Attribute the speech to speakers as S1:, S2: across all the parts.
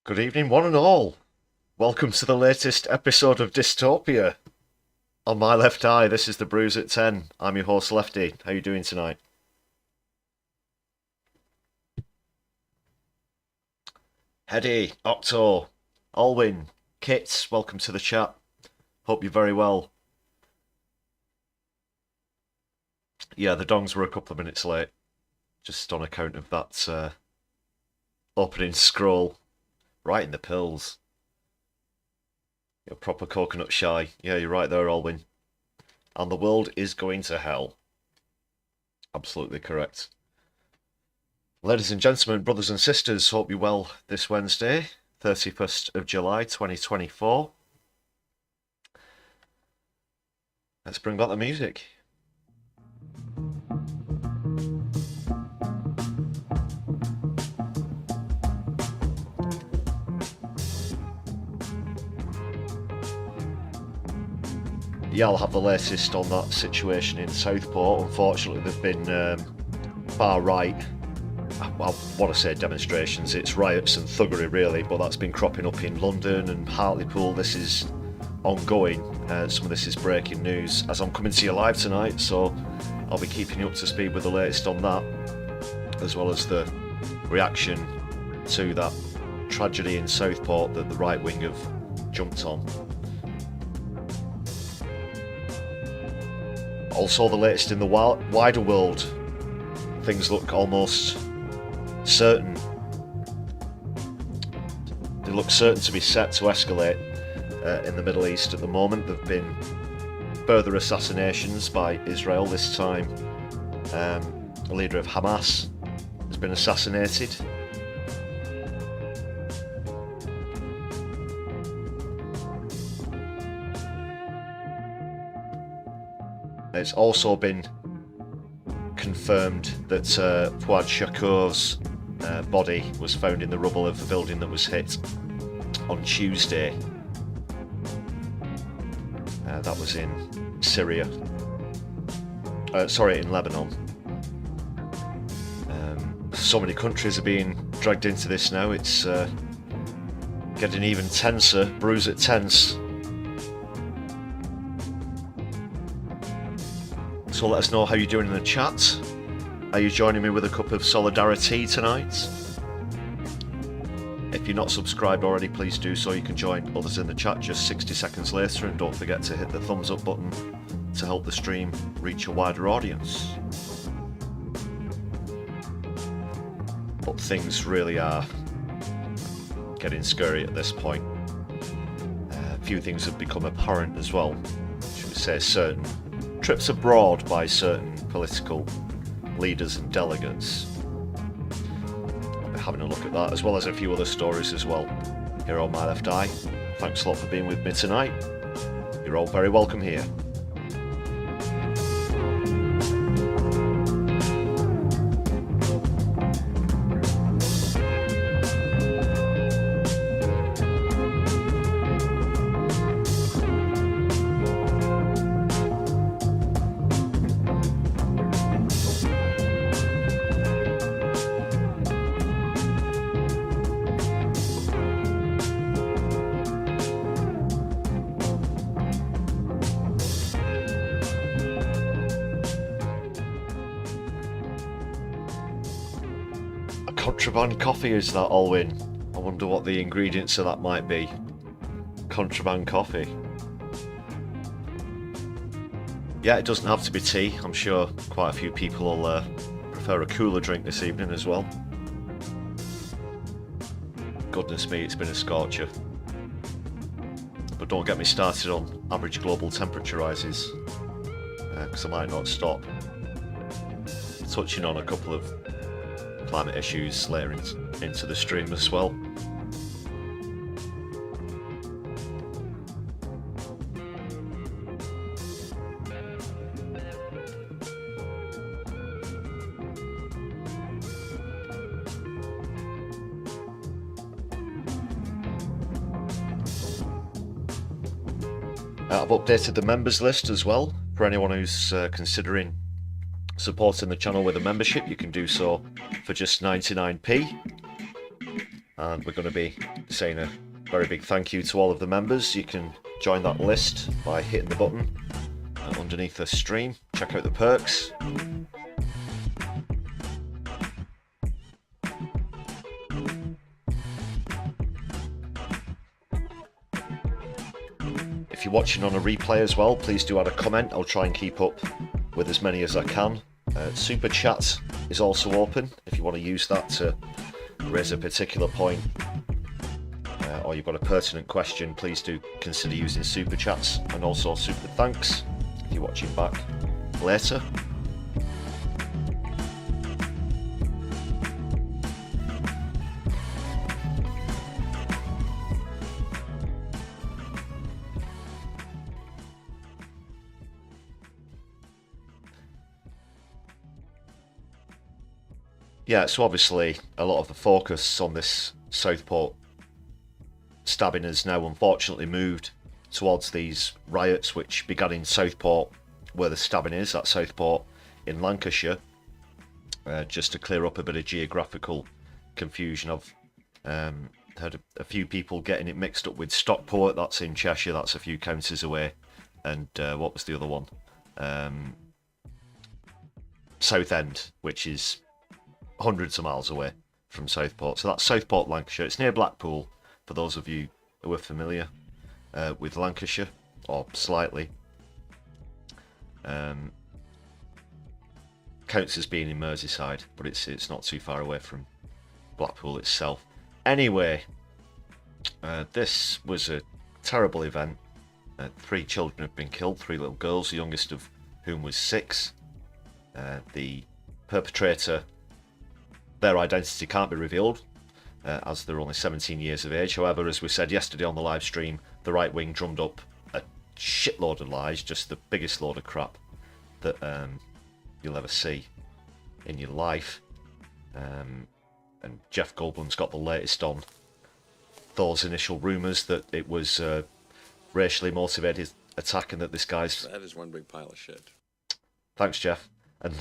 S1: Good evening, one and all. Welcome to the latest episode of Dystopia. On my left eye, this is the Brews at 10. I'm your host, Lefty. How are you doing tonight? Hedy, Octo, Alwyn, Kit, welcome to the chat. Hope you're very well. Yeah, the dongs were a couple of minutes late, just on account of that opening scroll. Right in the pills. You're proper coconut shy. Yeah, you're right there, Alwyn. And the world is going to hell. Absolutely correct. Ladies and gentlemen, brothers and sisters, hope you're well this Wednesday, 31st of July, 2024. Let's bring back the music. Yeah, I'll have the latest on that situation in Southport. Unfortunately, there've been far right, I want to say demonstrations, it's riots and thuggery really, but that's been cropping up in London and Hartlepool. This is ongoing. Some of this is breaking news as I'm coming to you live tonight, so I'll be keeping you up to speed with the latest on that, as well as the reaction to that tragedy in Southport that the right wing have jumped on. Also the latest in the wider world. Things look almost certain. They look certain to be set to escalate in the Middle East at the moment. There have been further assassinations by Israel. This time the leader of Hamas has been assassinated. It's also been confirmed that Fuad Shakur's body was found in the rubble of the building that was hit on Tuesday. That was in Syria. Sorry, in Lebanon. So many countries are being dragged into this now. It's getting Getting even tenser. Brews at tense. So let us know how you're doing in the chat. Are you joining me with a cup of Solidari-tea tonight? If you're not subscribed already, please do so. You can join others in the chat just 60 seconds later, and don't forget to hit the thumbs up button to help the stream reach a wider audience. But things really are getting scary at this point. A few things have become apparent as well. Should we say certain trips abroad by certain political leaders and delegates. We're having a look at that, as well as a few other stories as well here on My Left Eye. Thanks a lot for being with me tonight. You're all very welcome here. Contraband coffee, is that, Alwyn? I wonder what the ingredients of that might be. Contraband coffee. Yeah, it doesn't have to be tea. I'm sure quite a few people will prefer a cooler drink this evening as well. Goodness me, it's been a scorcher. But don't get me started on average global temperature rises, because I might not stop. Touching on a couple of climate issues later into the stream as well. I've updated the members list as well. For anyone who's considering supporting the channel with a membership, you can do so for just 99p. And we're going to be saying a very big thank you to all of the members. You can join that list by hitting the button underneath the stream. Check out the perks. If you're watching on a replay as well, please do add a comment. I'll try and keep up with as many as I can. Super chat is also open if you want to use that to raise a particular point, or you've got a pertinent question. Please do consider using super chats, and also super thanks if you're watching back later. Yeah, so obviously a lot of the focus on this Southport stabbing has now unfortunately moved towards these riots which began in Southport, where the stabbing is, at Southport in Lancashire. Just to clear up a bit of geographical confusion, I've heard a few people getting it mixed up with Stockport. That's in Cheshire, that's a few counties away. And what was the other one? Southend, which is hundreds of miles away from Southport. So that's Southport, Lancashire. It's near Blackpool, for those of you who are familiar with Lancashire, or slightly. Counts as being in Merseyside, but it's not too far away from Blackpool itself. Anyway, this was a terrible event. 3 children have been killed, 3 little girls, the youngest of whom was 6. The perpetrator, their identity can't be revealed, as they're only 17 years of age. However, as we said yesterday on the live stream, the right wing drummed up a shitload of lies, just the biggest load of crap that you'll ever see in your life. And Jeff Goldblum's got the latest on those initial rumours that it was a racially motivated attack, and that this guy's...
S2: That is one big pile of shit.
S1: Thanks, Jeff. And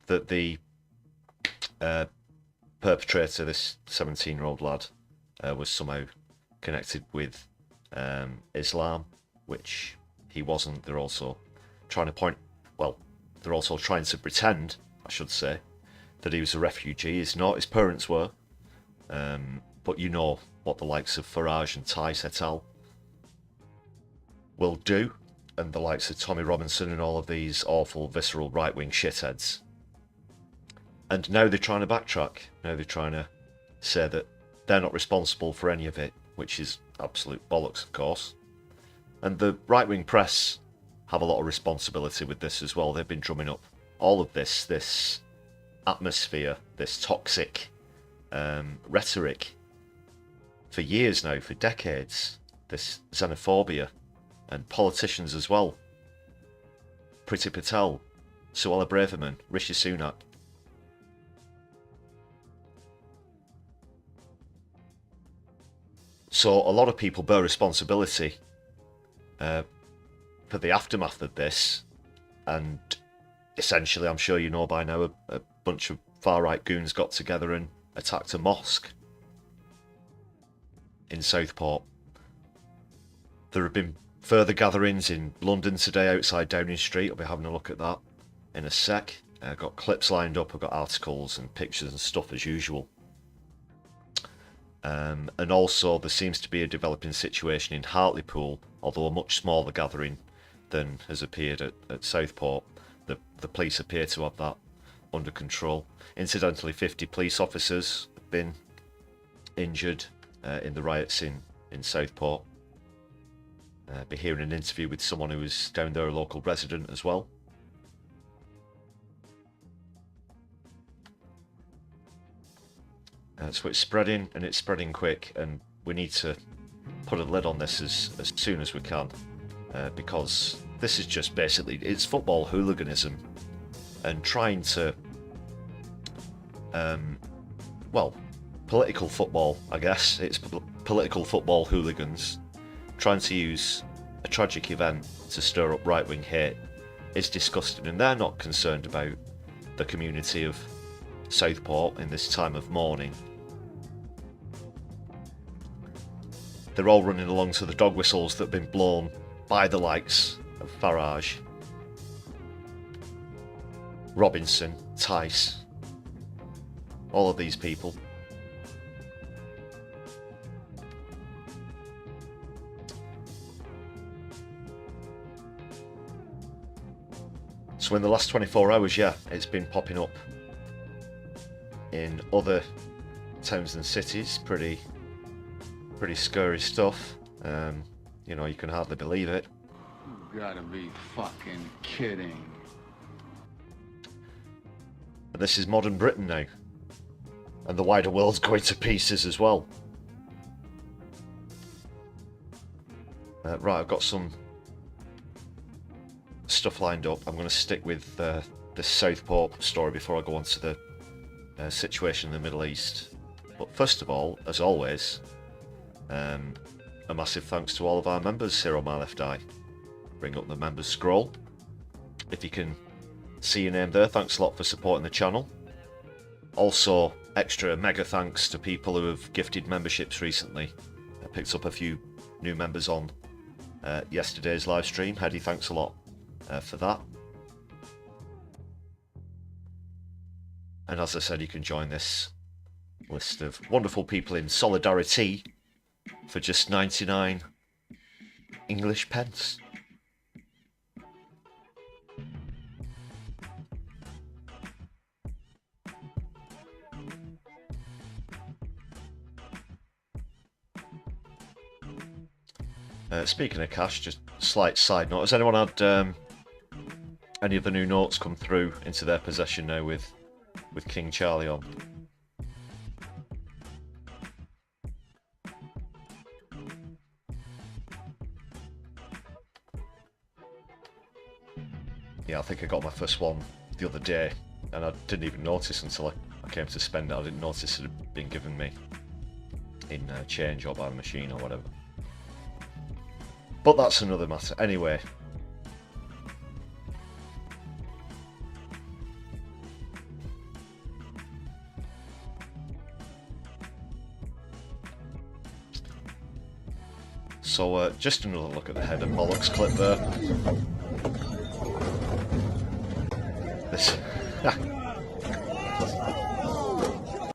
S1: that the perpetrator, this 17-year-old lad, was somehow connected with Islam, which he wasn't. They're also trying to they're also trying to pretend, I should say, that he was a refugee. He's not. His parents were. But you know what the likes of Farage and Tice et al. Will do, and the likes of Tommy Robinson and all of these awful, visceral right-wing shitheads. And now they're trying to backtrack. Now they're trying to say that they're not responsible for any of it, which is absolute bollocks, of course. And the right-wing press have a lot of responsibility with this as well. They've been drumming up all of this atmosphere, this toxic rhetoric for years now, for decades. This xenophobia, and politicians as well. Priti Patel, Suella Braverman, Rishi Sunak. So a lot of people bear responsibility for the aftermath of this, and essentially, I'm sure you know by now, a bunch of far-right goons got together and attacked a mosque in Southport. There have been further gatherings in London today outside Downing Street. I'll be having a look at that in a sec. I've got clips lined up, I've got articles and pictures and stuff as usual. And also there seems to be a developing situation in Hartlepool, although a much smaller gathering than has appeared at Southport. The police appear to have that under control. Incidentally, 50 police officers have been injured in the riots in Southport. Be hearing an interview with someone who was down there, a local resident as well. So it's spreading, and it's spreading quick, and we need to put a lid on this as soon as we can, because this is just basically, it's football hooliganism, and trying to, well, political football, I guess. It's political football hooligans trying to use a tragic event to stir up right-wing hate is disgusting, and they're not concerned about the community of Southport in this time of mourning. They're all running along to the dog whistles that have been blown by the likes of Farage, Robinson, Tice, all of these people. So in the last 24 hours, yeah, it's been popping up in other towns and cities. Pretty scary stuff. You know, you can hardly believe it.
S2: You gotta be fucking kidding.
S1: And this is modern Britain now. And the wider world's going to pieces as well. Right, I've got some stuff lined up. I'm going to stick with this Southport story before I go on to the situation in the Middle East. But first of all, as always, a massive thanks to all of our members here on My Left Eye. Bring up the members scroll. If you can see your name there, thanks a lot for supporting the channel. Also, extra mega thanks to people who have gifted memberships recently. I picked up a few new members on yesterday's live stream. Hedy, thanks a lot for that. And as I said, you can join this list of wonderful people in Solidari-tea for just 99 English pence. Speaking of cash, just a slight side note. Has anyone had any of the new notes come through into their possession now with King Charlie on? Yeah, I think I got my first one the other day, and I didn't even notice until I came to spend it. I didn't notice it had been given me in change or by the machine or whatever. But that's another matter. Anyway. So just another look at the head and bollocks clip there. This.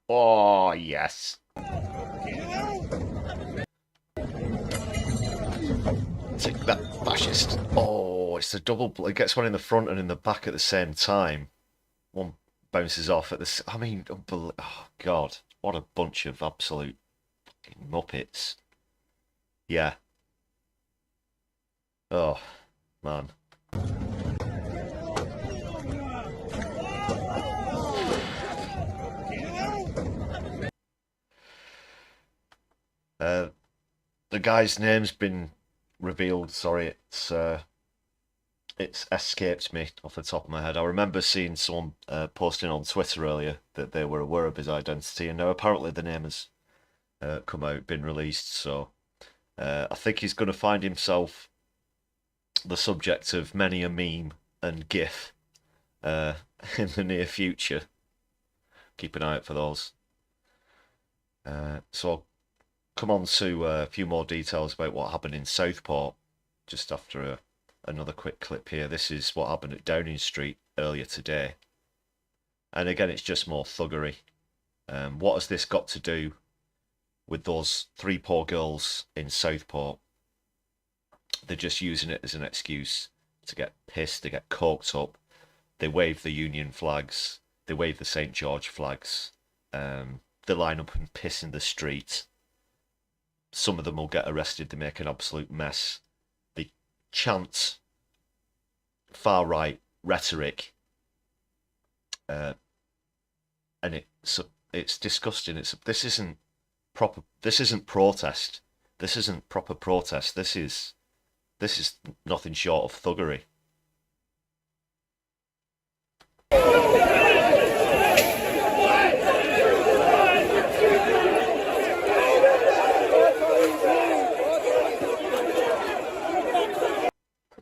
S1: Oh yes. Take that, fascist. Oh, it's a double. It gets one in the front and in the back at the same time. One bounces off at the. I mean, oh god, what a bunch of absolute fucking muppets. Yeah. Oh man. The guy's name's been revealed. Sorry, it's escaped me off the top of my head. I remember seeing someone posting on Twitter earlier that they were aware of his identity, and now apparently the name has come out, been released. So I think he's going to find himself the subject of many a meme and GIF in the near future. Keep an eye out for those. So I'll come on to a few more details about what happened in Southport just after another quick clip here. This is what happened at Downing Street earlier today. And again, it's just more thuggery. What has this got to do with those 3 poor girls in Southport? They're just using it as an excuse to get pissed, to get coked up. They wave the Union flags. They wave the St. George flags. They line up and piss in the street. Some of them will get arrested. They make an absolute mess. They chant far-right rhetoric. And it's disgusting. This isn't proper. This isn't protest. This isn't proper protest. This is nothing short of thuggery.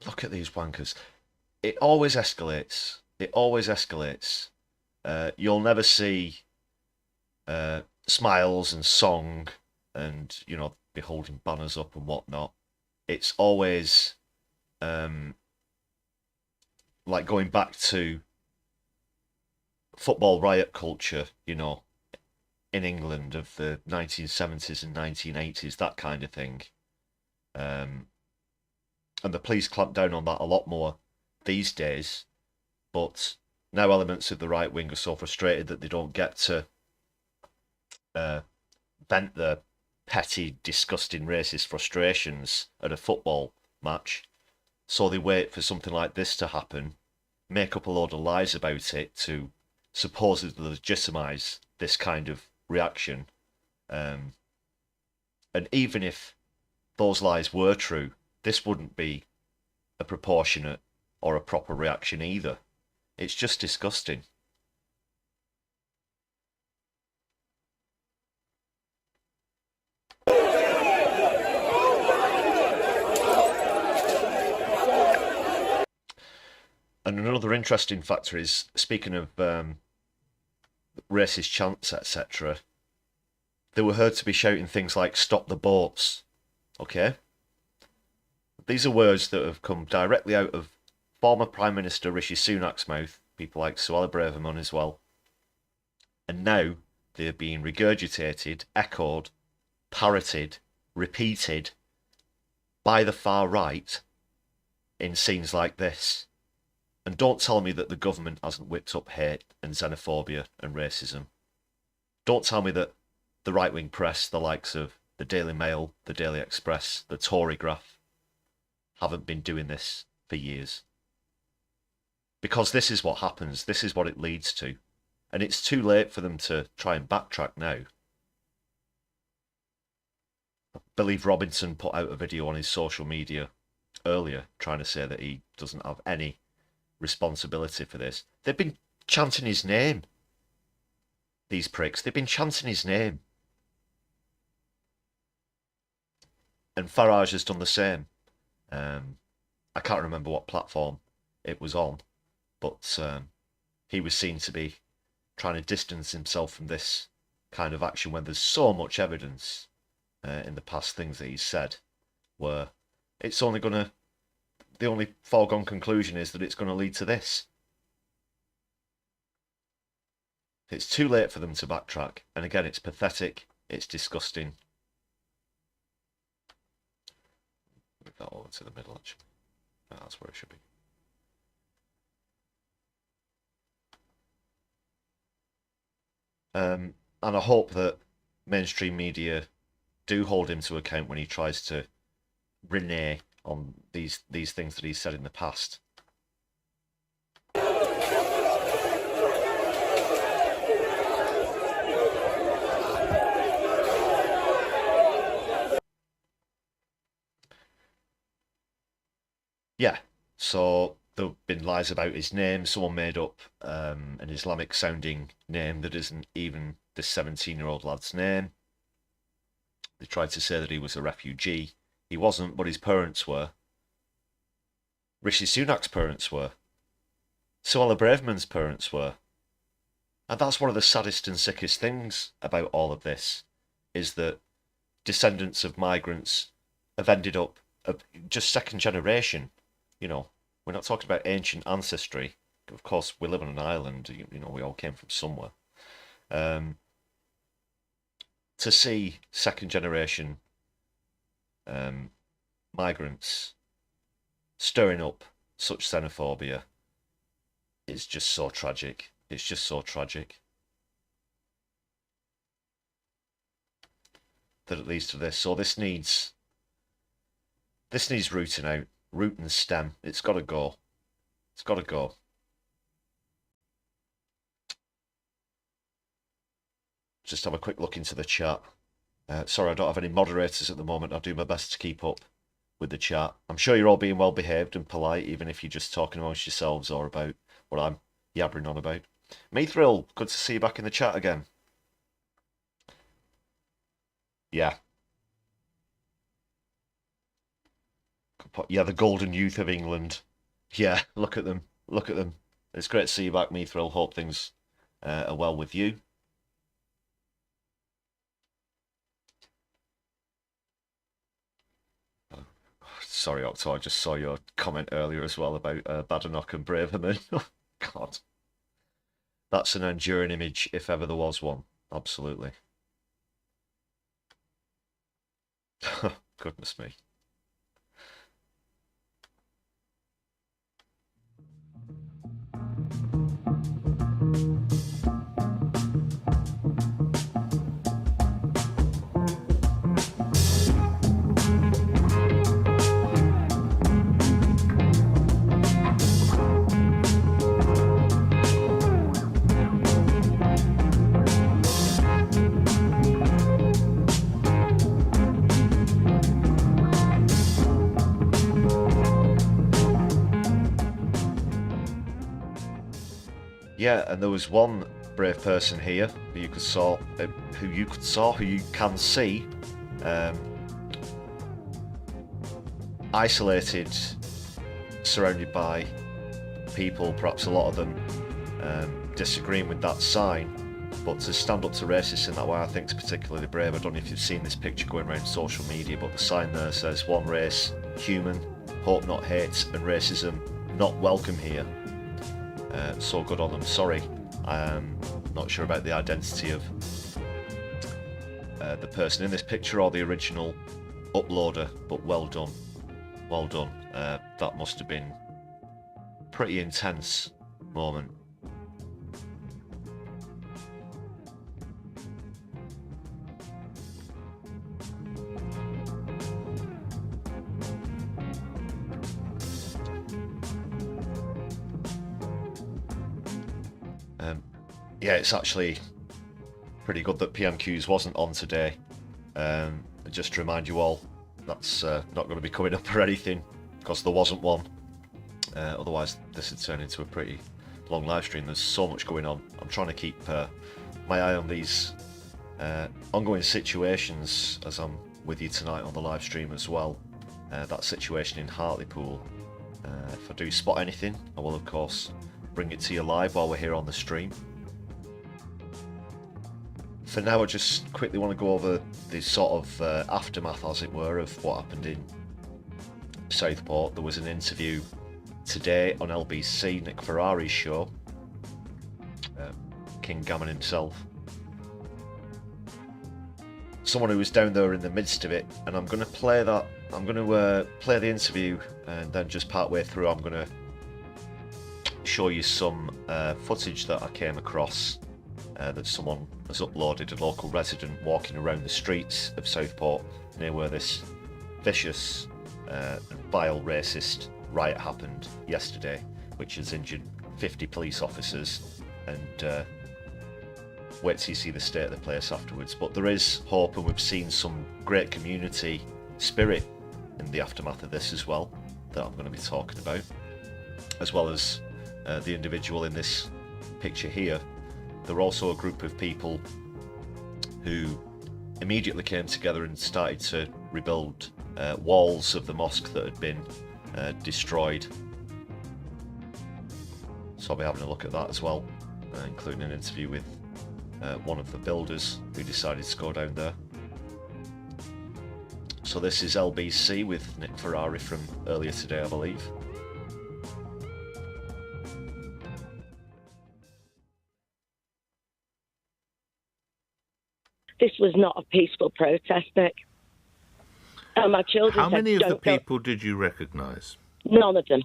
S1: Look at these wankers. It always escalates. It always escalates. You'll never see smiles and song and, you know, be holding banners up and whatnot. It's always like going back to football riot culture, you know, in England of the 1970s and 1980s, that kind of thing. And the police clamp down on that a lot more these days. But now elements of the right wing are so frustrated that they don't get to vent their petty, disgusting, racist frustrations at a football match. So they wait for something like this to happen, make up a load of lies about it to supposedly legitimise this kind of reaction. And even if those lies were true, this wouldn't be a proportionate or a proper reaction either. It's just disgusting. And another interesting factor is, speaking of racist chants, etc., they were heard to be shouting things like "stop the boats." Okay? These are words that have come directly out of former Prime Minister Rishi Sunak's mouth, people like Suella Braverman as well. And now they're being regurgitated, echoed, parroted, repeated by the far right in scenes like this. And don't tell me that the government hasn't whipped up hate and xenophobia and racism. Don't tell me that the right-wing press, the likes of the Daily Mail, the Daily Express, the Tory Graph, haven't been doing this for years. Because this is what happens, this is what it leads to. And it's too late for them to try and backtrack now. I believe Robinson put out a video on his social media earlier trying to say that he doesn't have any responsibility for this. They've been chanting his name. These pricks, they've been chanting his name. And Farage has done the same. I can't remember what platform it was on, but he was seen to be trying to distance himself from this kind of action when there's so much evidence in the past things that he's said where it's only going to, the only foregone conclusion is that it's going to lead to this. It's too late for them to backtrack, and again, it's pathetic, it's disgusting. Move that over to the middle, actually. That's where it should be. And I hope that mainstream media do hold him to account when he tries to renege on these things that he's said in the past. Yeah, so there have been lies about his name. Someone made up an Islamic sounding name that isn't even this 17-year-old lad's name. They tried to say that he was a refugee. He wasn't, but his parents were. Rishi Sunak's parents were. Suella Braverman's parents were. And that's one of the saddest and sickest things about all of this, is that descendants of migrants have ended up just second generation. You know, we're not talking about ancient ancestry. Of course, we live on an island. You know, we all came from somewhere. To see second generation migrants stirring up such xenophobia is just so tragic. It's just so tragic that it leads to this. So this needs rooting out, root and stem. It's got to go. It's got to go. Just have a quick look into the chat. Sorry, I don't have any moderators at the moment. I'll do my best to keep up with the chat. I'm sure you're all being well behaved and polite, even if you're just talking amongst yourselves or about what I'm yabbering on about. Mithril, good to see you back in the chat again. Yeah. Yeah, the golden youth of England. Yeah, look at them. Look at them. It's great to see you back, Mithril. Hope things are well with you. Sorry, Octo, I just saw your comment earlier as well about Badenoch and Braverman. God. That's an enduring image, if ever there was one. Absolutely. Goodness me. Yeah, and there was one brave person here who you can see, isolated, surrounded by people, perhaps a lot of them disagreeing with that sign, but to stand up to racists in that way I think is particularly brave. I don't know if you've seen this picture going around social media, but the sign there says one race, human, hope not hate, and racism not welcome here. So good on them. Sorry, I'm not sure about the identity of the person in this picture or the original uploader, but well done. Well done. That must have been a pretty intense moment. Yeah, it's actually pretty good that PMQs wasn't on today. Just to remind you all, that's not going to be coming up or anything, because there wasn't one. Otherwise, this would turn into a pretty long live stream. There's so much going on. I'm trying to keep my eye on these ongoing situations as I'm with you tonight on the live stream as well. That situation in Hartlepool. If I do spot anything, I will of course bring it to you live while we're here on the stream. For now, I just quickly want to go over the sort of aftermath, as it were, of what happened in Southport. There was an interview today on LBC, Nick Ferrari's show, King Gammon himself. Someone who was down there in the midst of it, and I'm going to play that. I'm going to play the interview, and then just part way through I'm going to show you some footage that I came across that someone has uploaded, a local resident walking around the streets of Southport near where this vicious and vile racist riot happened yesterday, which has injured 50 police officers, and wait till you see the state of the place afterwards. But there is hope, and we've seen some great community spirit in the aftermath of this as well, that I'm going to be talking about, as well as the individual in this picture here. There were also a group of people who immediately came together and started to rebuild walls of the mosque that had been destroyed. So I'll be having a look at that as well, including an interview with one of the builders who decided to go down there. So this is LBC with Nick Ferrari from earlier today, I believe.
S3: This was not a peaceful protest, Nick. And my children
S4: How
S3: said,
S4: many of the
S3: "Don't go."
S4: people did you recognise?
S3: None of them.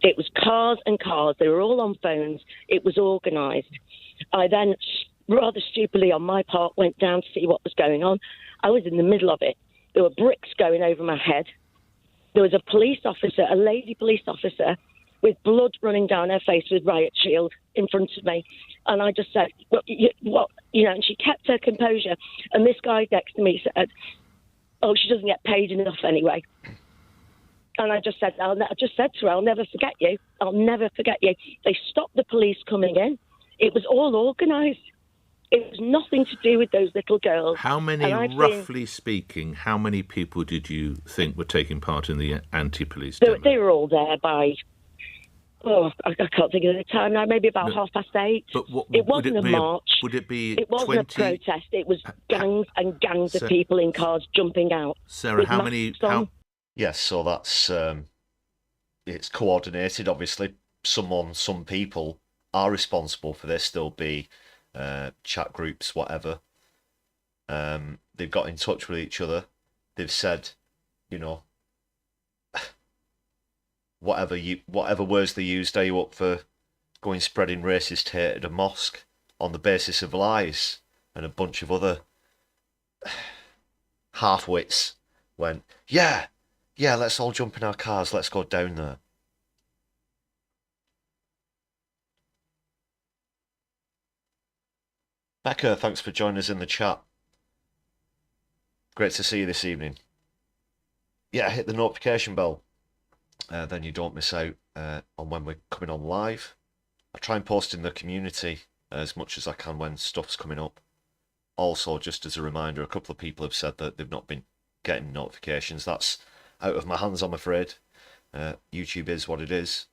S3: It was cars and cars. They were all on phones. It was organised. I then, rather stupidly on my part, went down to see what was going on. I was in the middle of it. There were bricks going over my head. There was a police officer, a lady police officer, with blood running down her face with riot shield in front of me. And I just said, what, and she kept her composure. And this guy next to me said, "Oh, she doesn't get paid enough anyway." And I just said to her, "I'll never forget you. I'll never forget you." They stopped the police coming in. It was all organised. It was nothing to do with those little girls.
S4: How many, roughly speaking, how many people did you think were taking part in the anti-police demo?
S3: They were all there by, I can't think of the time now, maybe about 8:30.
S4: But
S3: it wasn't a march.
S4: Would it be
S3: It wasn't
S4: 20?
S3: a protest. It was gangs and gangs of people in cars jumping out.
S4: Sarah, how many...
S1: Yes, so that's it's coordinated. Obviously, some people are responsible for this. There'll be chat groups, whatever. They've got in touch with each other. They've said, whatever words they used, are you up for going spreading racist hate at a mosque on the basis of lies? And a bunch of other half-wits went, yeah, let's all jump in our cars, let's go down there. Becca, thanks for joining us in the chat. Great to see you this evening. Yeah, hit the notification bell. Then you don't miss out on when we're coming on live. I try and post in the community as much as I can when stuff's coming up. Also, just as a reminder, a couple of people have said that they've not been getting notifications. That's out of my hands, I'm afraid. YouTube is what it is.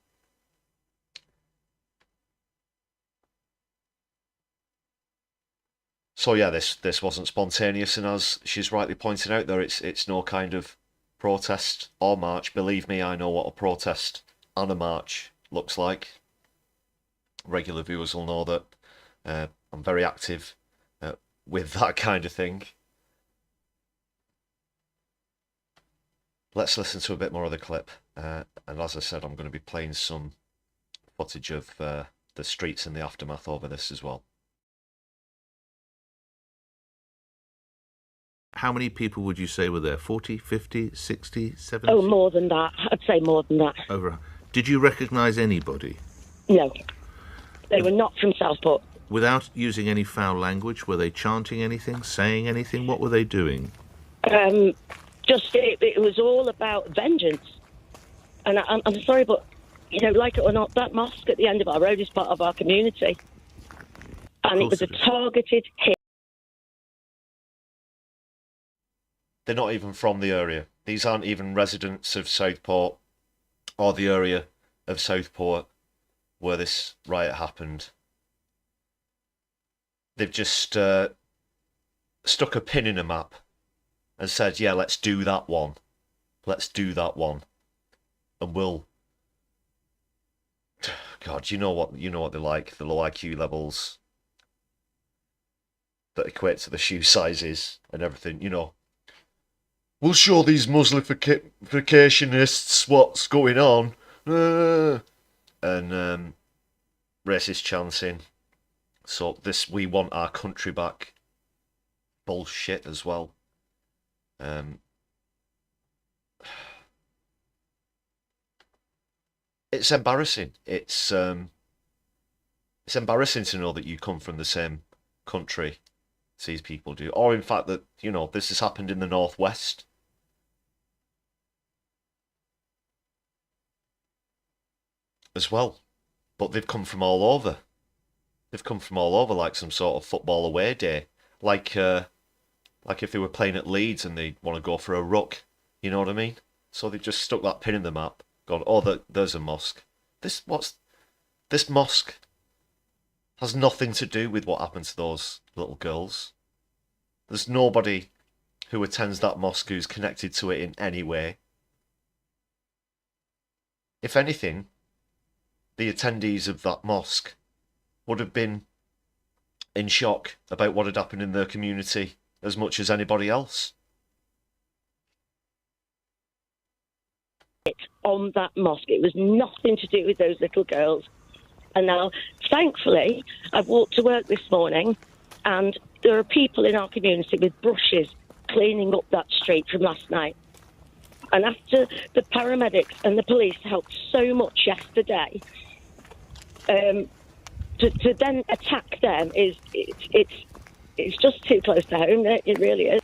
S1: So yeah, this wasn't spontaneous, and as she's rightly pointed out there, it's no kind of protest or march. Believe me, I know what a protest and a march looks like. Regular viewers will know that I'm very active with that kind of thing. Let's listen to a bit more of the clip, and as I said, I'm going to be playing some footage of the streets and the aftermath over this as well.
S4: How many people would you say were there? 40, 50, 60, 70?
S3: Oh, more than that. I'd say more than that.
S4: Over. Did you recognise anybody?
S3: No. They were not from Southport.
S4: Without using any foul language, were they chanting anything, saying anything? What were they doing?
S3: It was all about vengeance. And I'm sorry, but, like it or not, that mosque at the end of our road is part of our community. And it was a targeted hit.
S1: They're not even from the area. These aren't even residents of Southport or the area of Southport where this riot happened. They've just stuck a pin in a map and said, yeah, let's do that one. Let's do that one. and will. God, you know what they're like. The low IQ levels that equate to the shoe sizes and everything. We'll show these Muslificationists what's going on. And racist chanting. So this "we want our country back" bullshit as well. It's embarrassing. It's embarrassing to know that you come from the same country as these people do, or in fact that this has happened in the Northwest. As well, but they've come from all over. They've come from all over, like some sort of football away day, like if they were playing at Leeds and they want to go for a ruck. You know what I mean? So they just stuck that pin in the map. Gone. Oh, there's a mosque. This mosque has nothing to do with what happened to those little girls. There's nobody who attends that mosque who's connected to it in any way. If anything, the attendees of that mosque would have been in shock about what had happened in their community as much as anybody else.
S3: On that mosque, it was nothing to do with those little girls. And now, thankfully, I've walked to work this morning, and there are people in our community with brushes cleaning up that street from last night. And after the paramedics and the police helped so much yesterday, to then attack them it's just too close to home. It really is.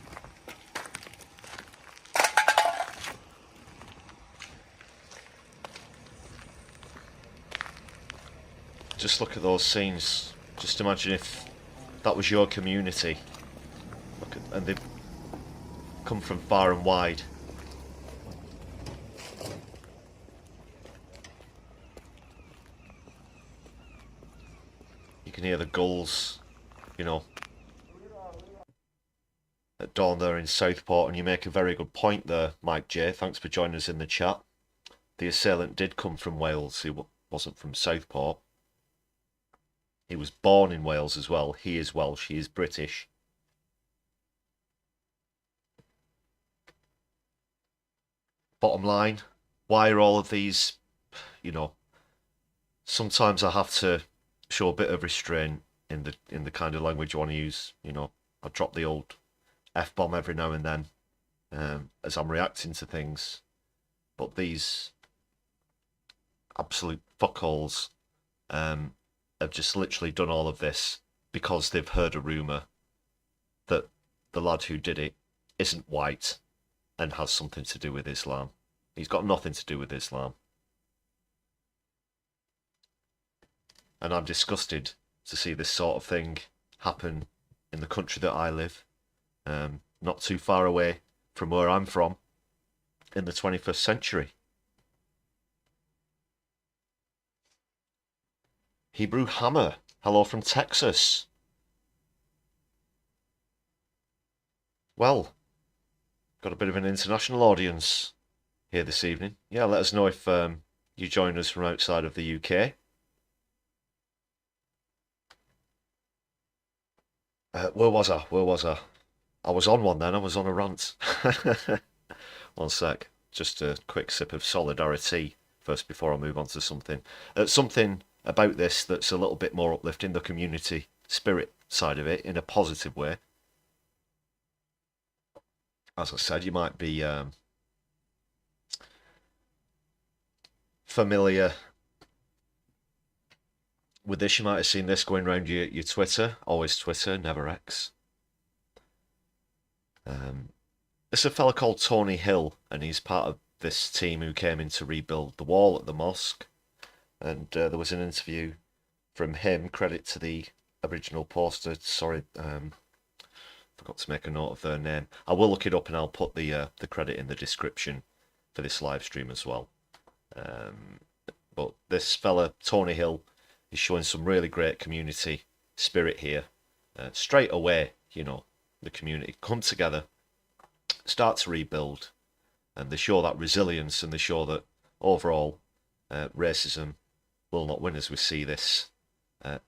S1: Just look at those scenes. Just imagine if that was your community. And they've come from far and wide. You can hear the gulls, at dawn there in Southport, and you make a very good point there, Mike J. Thanks for joining us in the chat. The assailant did come from Wales. He wasn't from Southport. He was born in Wales as well. He is Welsh. He is British. Bottom line, why are all of these, sometimes I have to show a bit of restraint in the kind of language you want to use. I drop the old F-bomb every now and then as I'm reacting to things. But these absolute fuckholes have just literally done all of this because they've heard a rumour that the lad who did it isn't white and has something to do with Islam. He's got nothing to do with Islam. And I'm disgusted to see this sort of thing happen in the country that I live, not too far away from where I'm from, in the 21st century. Hebrew Hammer, hello from Texas. Well, got a bit of an international audience here this evening. Yeah, let us know if you join us from outside of the UK. Where was I? I was on one then. I was on a rant. One sec. Just a quick sip of Solidari-tea first before I move on to something. Something about this that's a little bit more uplifting, the community spirit side of it, in a positive way. As I said, you might be familiar with this. You might have seen this going around your Twitter. Always Twitter, never X. It's a fella called Tony Hill, and he's part of this team who came in to rebuild the wall at the mosque. And there was an interview from him, credit to the original poster. Sorry, forgot to make a note of their name. I will look it up and I'll put the credit in the description for this live stream as well. But this fella, Tony Hill, is showing some really great community spirit here. Straight away, the community come together, start to rebuild, and they show that resilience, and they show that overall, racism will not win as we see this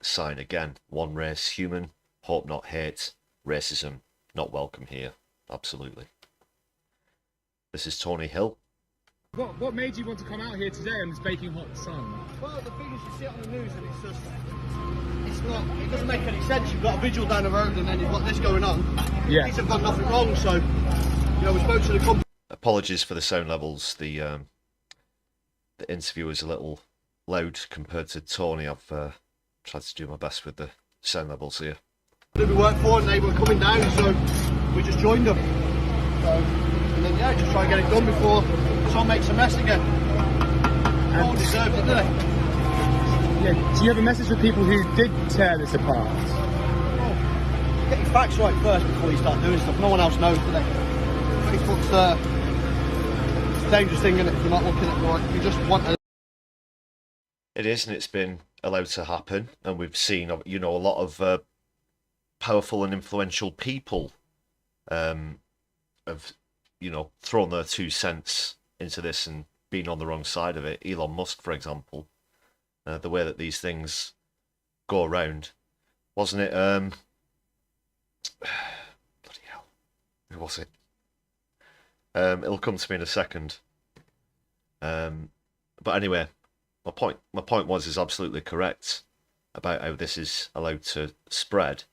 S1: sign again. One race, human, hope not hate. Racism, not welcome here. Absolutely. This is Tony Hill.
S5: What made you want to come out here today in this baking hot sun?
S6: Well, the thing is, you see it on the news and it doesn't make any sense. You've got a vigil down the road and then you've got this going on.
S5: Yeah.
S6: These have got nothing wrong, so, we spoke to the company.
S1: Apologies for the sound levels. The interview is a little loud compared to Tony. I've tried to do my best with the sound levels here.
S6: That we worked for and they were coming down, so we just joined them. So, and then, just try and get it done before someone makes a mess again. No one deserved it, did they?
S5: Yeah. Do you have a message for people who did tear this apart?
S6: Oh, get your facts right first before you start doing stuff. No one else knows, do they? Facebook's a dangerous thing, isn't it, if you're not looking at it right. You just want to...
S1: It is, and it's been allowed to happen, and we've seen, a lot of powerful and influential people have, thrown their 2 cents into this and been on the wrong side of it. Elon Musk, for example, the way that these things go around, wasn't it? Bloody hell, who was it? It'll come to me in a second. But anyway, my point is absolutely correct about how this is allowed to spread,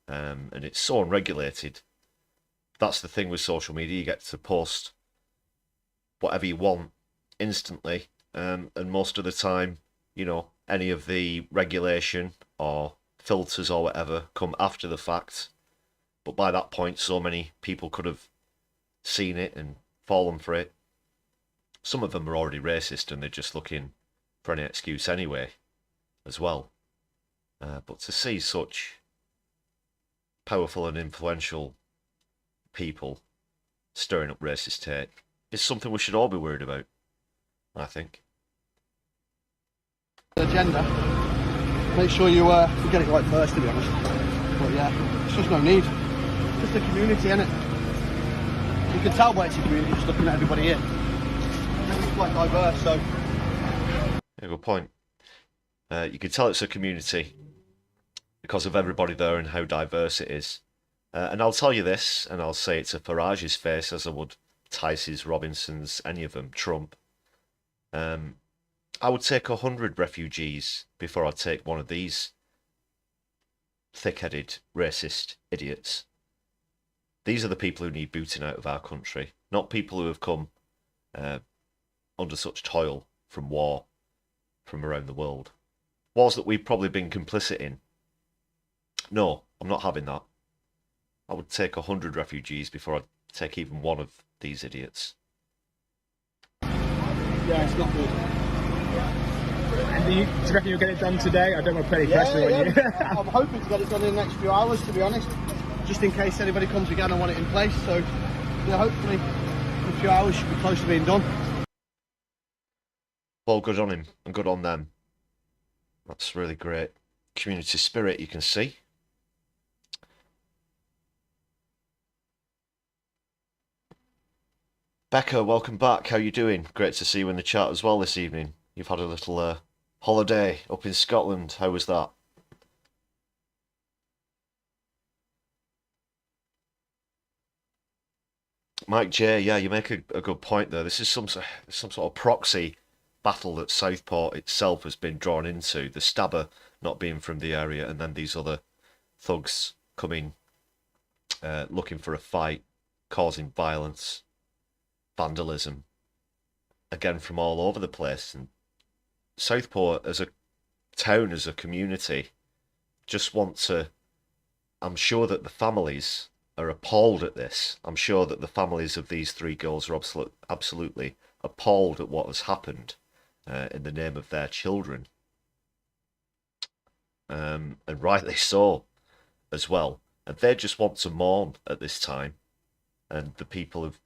S1: and it's so unregulated. That's the thing with social media. You get to post whatever you want instantly, and most of the time, any of the regulation or filters or whatever come after the fact. But by that point, so many people could have seen it and fallen for it. Some of them are already racist and they're just looking for any excuse anyway, as well. But to see such powerful and influential people stirring up racist hate is something we should all be worried about, I think.
S6: Agenda. Make sure you get it right first, to be honest. But yeah, it's just no need. Just a community, innit? You can tell why it's a community just looking at everybody here. Everybody's quite diverse, so...
S1: Yeah, good point. You can tell it's a community because of everybody there and how diverse it is. And I'll tell you this, and I'll say it to Farage's face as I would Tice's, Robinson's, any of them, Trump. I would take 100 refugees before I'd take one of these thick-headed, racist idiots. These are the people who need booting out of our country, not people who have come under such toil from war from around the world. Wars that we've probably been complicit in. No, I'm not having that. I would take 100 refugees before I'd take even one of these idiots.
S6: Yeah, it's not good.
S5: And do you reckon you'll get it done today? I don't want to put any pressure on you.
S6: I'm hoping to get it done in the next few hours, to be honest. Just in case anybody comes again, I want it in place. So, yeah, hopefully in a few hours should be close to being done.
S1: Well, good on him and good on them. That's really great. Community spirit, you can see. Becca, welcome back. How you doing? Great to see you in the chat as well this evening. You've had a little holiday up in Scotland. How was that? Mike J, yeah, you make a good point there. This is some sort of proxy battle that Southport itself has been drawn into. The stabber not being from the area, and then these other thugs coming, looking for a fight, causing violence, vandalism, again from all over the place. And Southport as a town, as a community, just want to... I'm sure that the families are appalled at this. I'm sure that the families of these 3 girls are absolutely appalled at what has happened in the name of their children. And rightly so as well. And they just want to mourn at this time. And the people of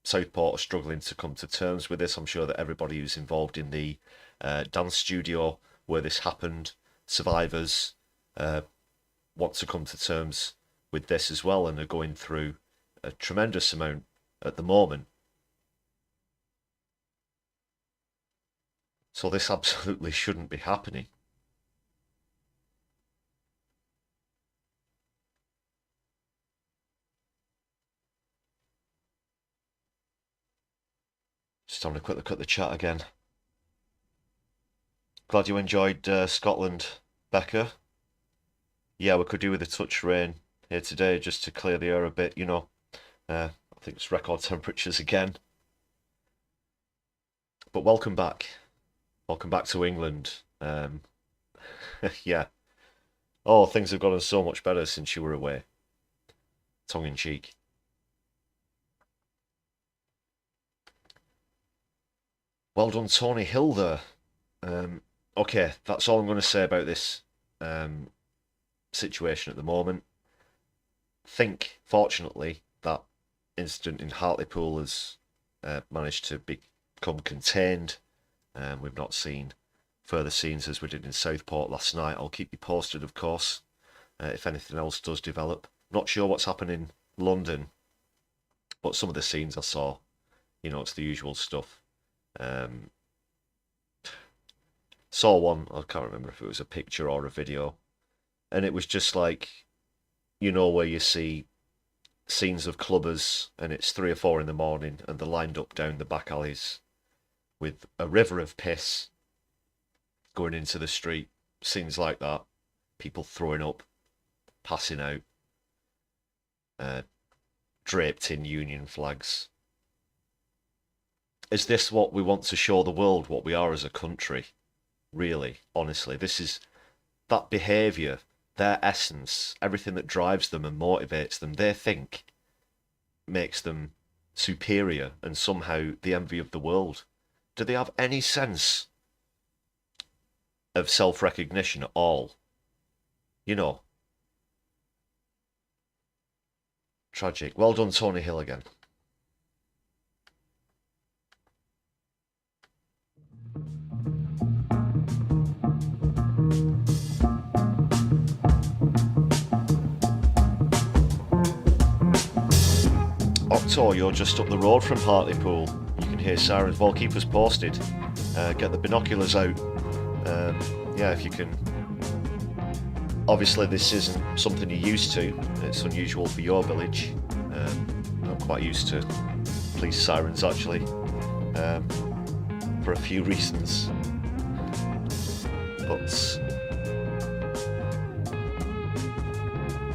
S1: Southport are struggling to come to terms with this. I'm sure that everybody who's involved in the dance studio where this happened, survivors, want to come to terms with this as well, and are going through a tremendous amount at the moment. So this absolutely shouldn't be happening. Just having a quick look at the chat again. Glad you enjoyed Scotland, Becca. Yeah, we could do with a touch rain here today just to clear the air a bit, you know. I think it's record temperatures again. But welcome back. Welcome back to England. Yeah. Oh, things have gotten so much better since you were away. Tongue in cheek. Well done, Tony Hill there. Okay, that's all I'm going to say about this situation at the moment. Think, fortunately, that incident in Hartlepool has managed to become contained. We've not seen further scenes as we did in Southport last night. I'll keep you posted, of course, if anything else does develop. Not sure what's happening in London, but some of the scenes I saw, you know, it's the usual stuff. Saw one, I can't remember if it was a picture or a video, and it was just like, you know, where you see scenes of clubbers and it's 3 or 4 in the morning and they're lined up down the back alleys with a river of piss going into the street, scenes like that, people throwing up, passing out, draped in Union flags. Is this what we want to show the world, what we are as a country? Really, honestly, this is that behaviour, their essence, everything that drives them and motivates them, they think makes them superior and somehow the envy of the world. Do they have any sense of self-recognition at all? You know. Tragic. Well done, Tony Hill again. Octo, you're just up the road from Hartlepool. You can hear sirens. Well, keep us posted. Get the binoculars out. Yeah, if you can. Obviously, this isn't something you're used to. It's unusual for your village. Not quite used to police sirens, actually, for a few reasons. But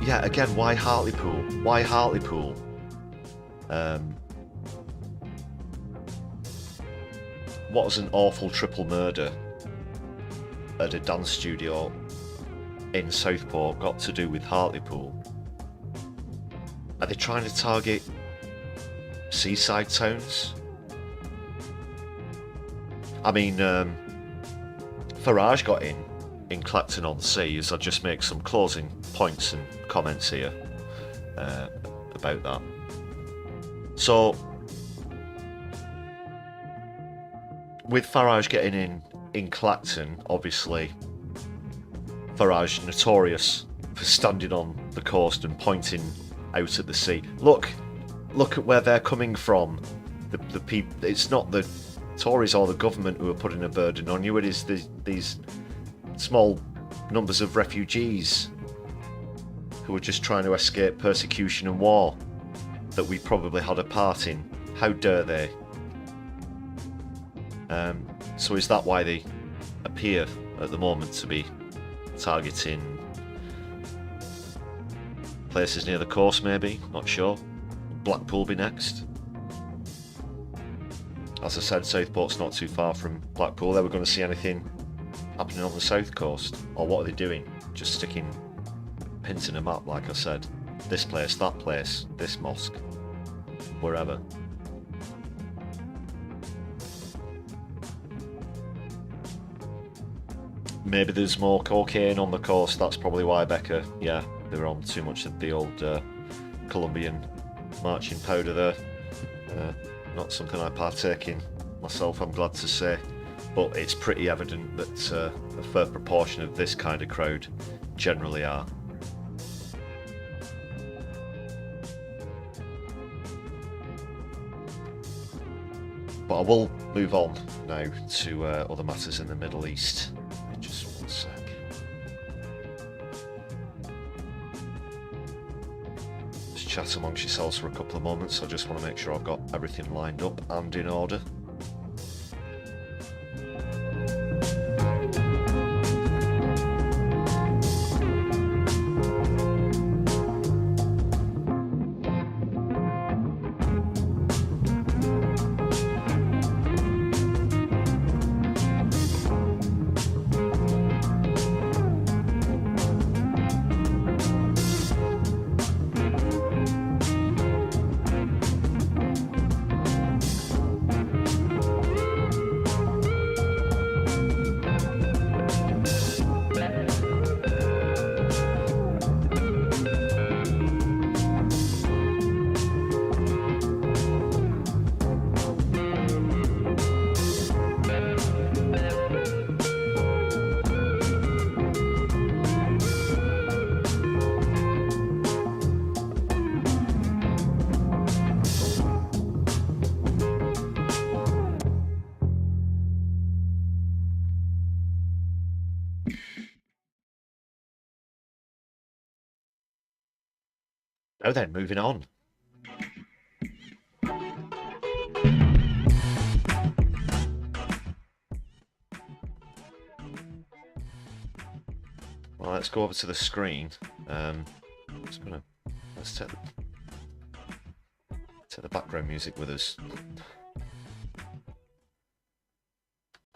S1: yeah, again, why Hartlepool? Why Hartlepool? What was an awful triple murder at a dance studio in Southport got to do with Hartlepool? Are they trying to target seaside towns? I mean, Farage got in Clacton-on-Sea, as I just make some closing points and comments here about that. So, with Farage getting in Clacton, obviously, Farage notorious for standing on the coast and pointing out at the sea. Look at where they're coming from. The people. It's not the Tories or the government who are putting a burden on you. It is these small numbers of refugees who are just trying to escape persecution and war that we probably had a part in. How dare they? So is that why they appear at the moment to be targeting places near the coast, maybe? Not sure. Blackpool be next. As I said, Southport's not too far from Blackpool. They were going to see anything happening on the south coast. Or what are they doing? Just sticking pins in a map, like I said. This place, that place, this mosque, wherever. Maybe there's more cocaine on the coast. That's probably why, Becca. Yeah, they were on too much of the old Colombian marching powder there. Not something I partake in myself, I'm glad to say. But it's pretty evident that a fair proportion of this kind of crowd generally are. But I will move on now to other matters in the Middle East. Just one sec. Just chat amongst yourselves for a couple of moments. I just want to make sure I've got everything lined up and in order. Now then, moving on. Well, let's go over to the screen. Let's take the background music with us.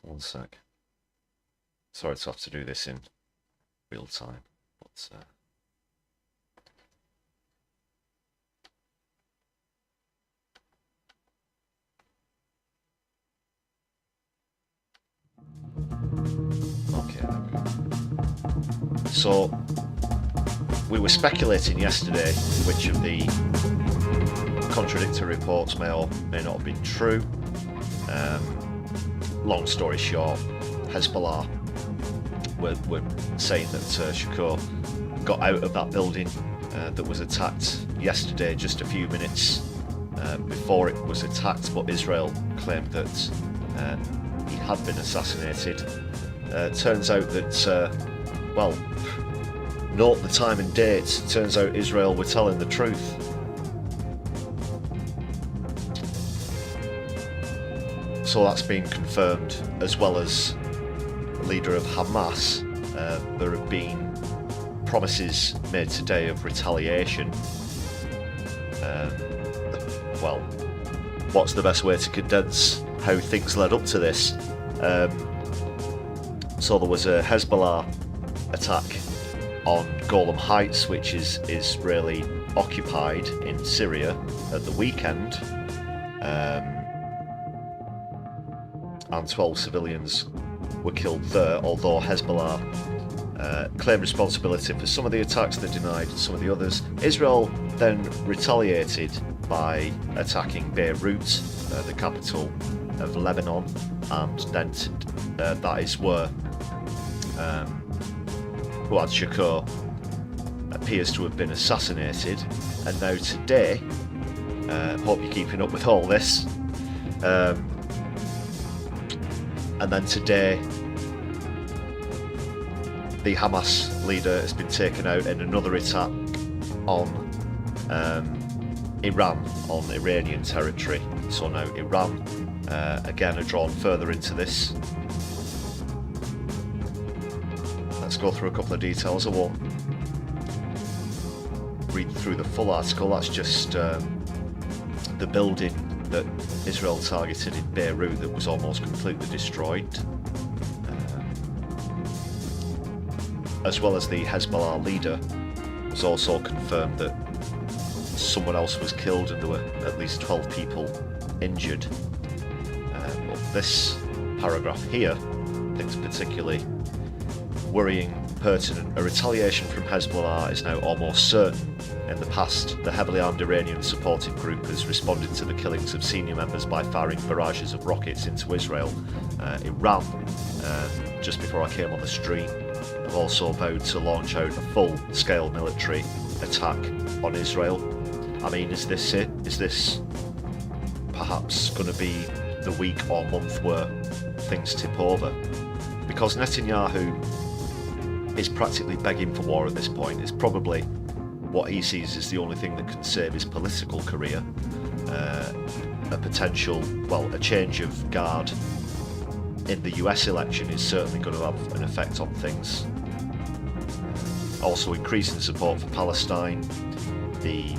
S1: One sec. Sorry to have to do this in real time, but okay. So we were speculating yesterday which of the contradictory reports may or may not have been true. Long story short, Hezbollah were saying that Shakur got out of that building that was attacked yesterday, just a few minutes before it was attacked, but Israel claimed that he had been assassinated. Turns out that, well, note the time and date, turns out Israel were telling the truth. So that's been confirmed, as well as the leader of Hamas. There have been promises made today of retaliation. Well, what's the best way to condense how things led up to this? So there was a Hezbollah attack on Golem Heights, which is Israeli occupied in Syria, at the weekend. And 12 civilians were killed there, although Hezbollah claimed responsibility for some of the attacks. They denied some of the others. Israel then retaliated by attacking Beirut, the capital of Lebanon, and then that is where Fuad Shakur appears to have been assassinated. And now today, hope you're keeping up with all this, and then today the Hamas leader has been taken out in another attack on Iran, on Iranian territory. So now Iran again are drawn further into this. Let's go through a couple of details. I won't read through the full article. That's just the building that Israel targeted in Beirut that was almost completely destroyed. As well as the Hezbollah leader, it was also confirmed that someone else was killed and there were at least 12 people injured. But this paragraph here, I think, is particularly worrying, pertinent. A retaliation from Hezbollah is now almost certain. In the past, the heavily armed Iranian-supported group has responded to the killings of senior members by firing barrages of rockets into Israel. Iran, just before I came on the stream, have also vowed to launch out a full-scale military attack on Israel. I mean, is this it? Is this perhaps going to be the week or month where things tip over. Because Netanyahu is practically begging for war at this point. It's probably what he sees as the only thing that can save his political career. A potential, well, a change of guard in the US election is certainly going to have an effect on things. Also increasing support for Palestine, the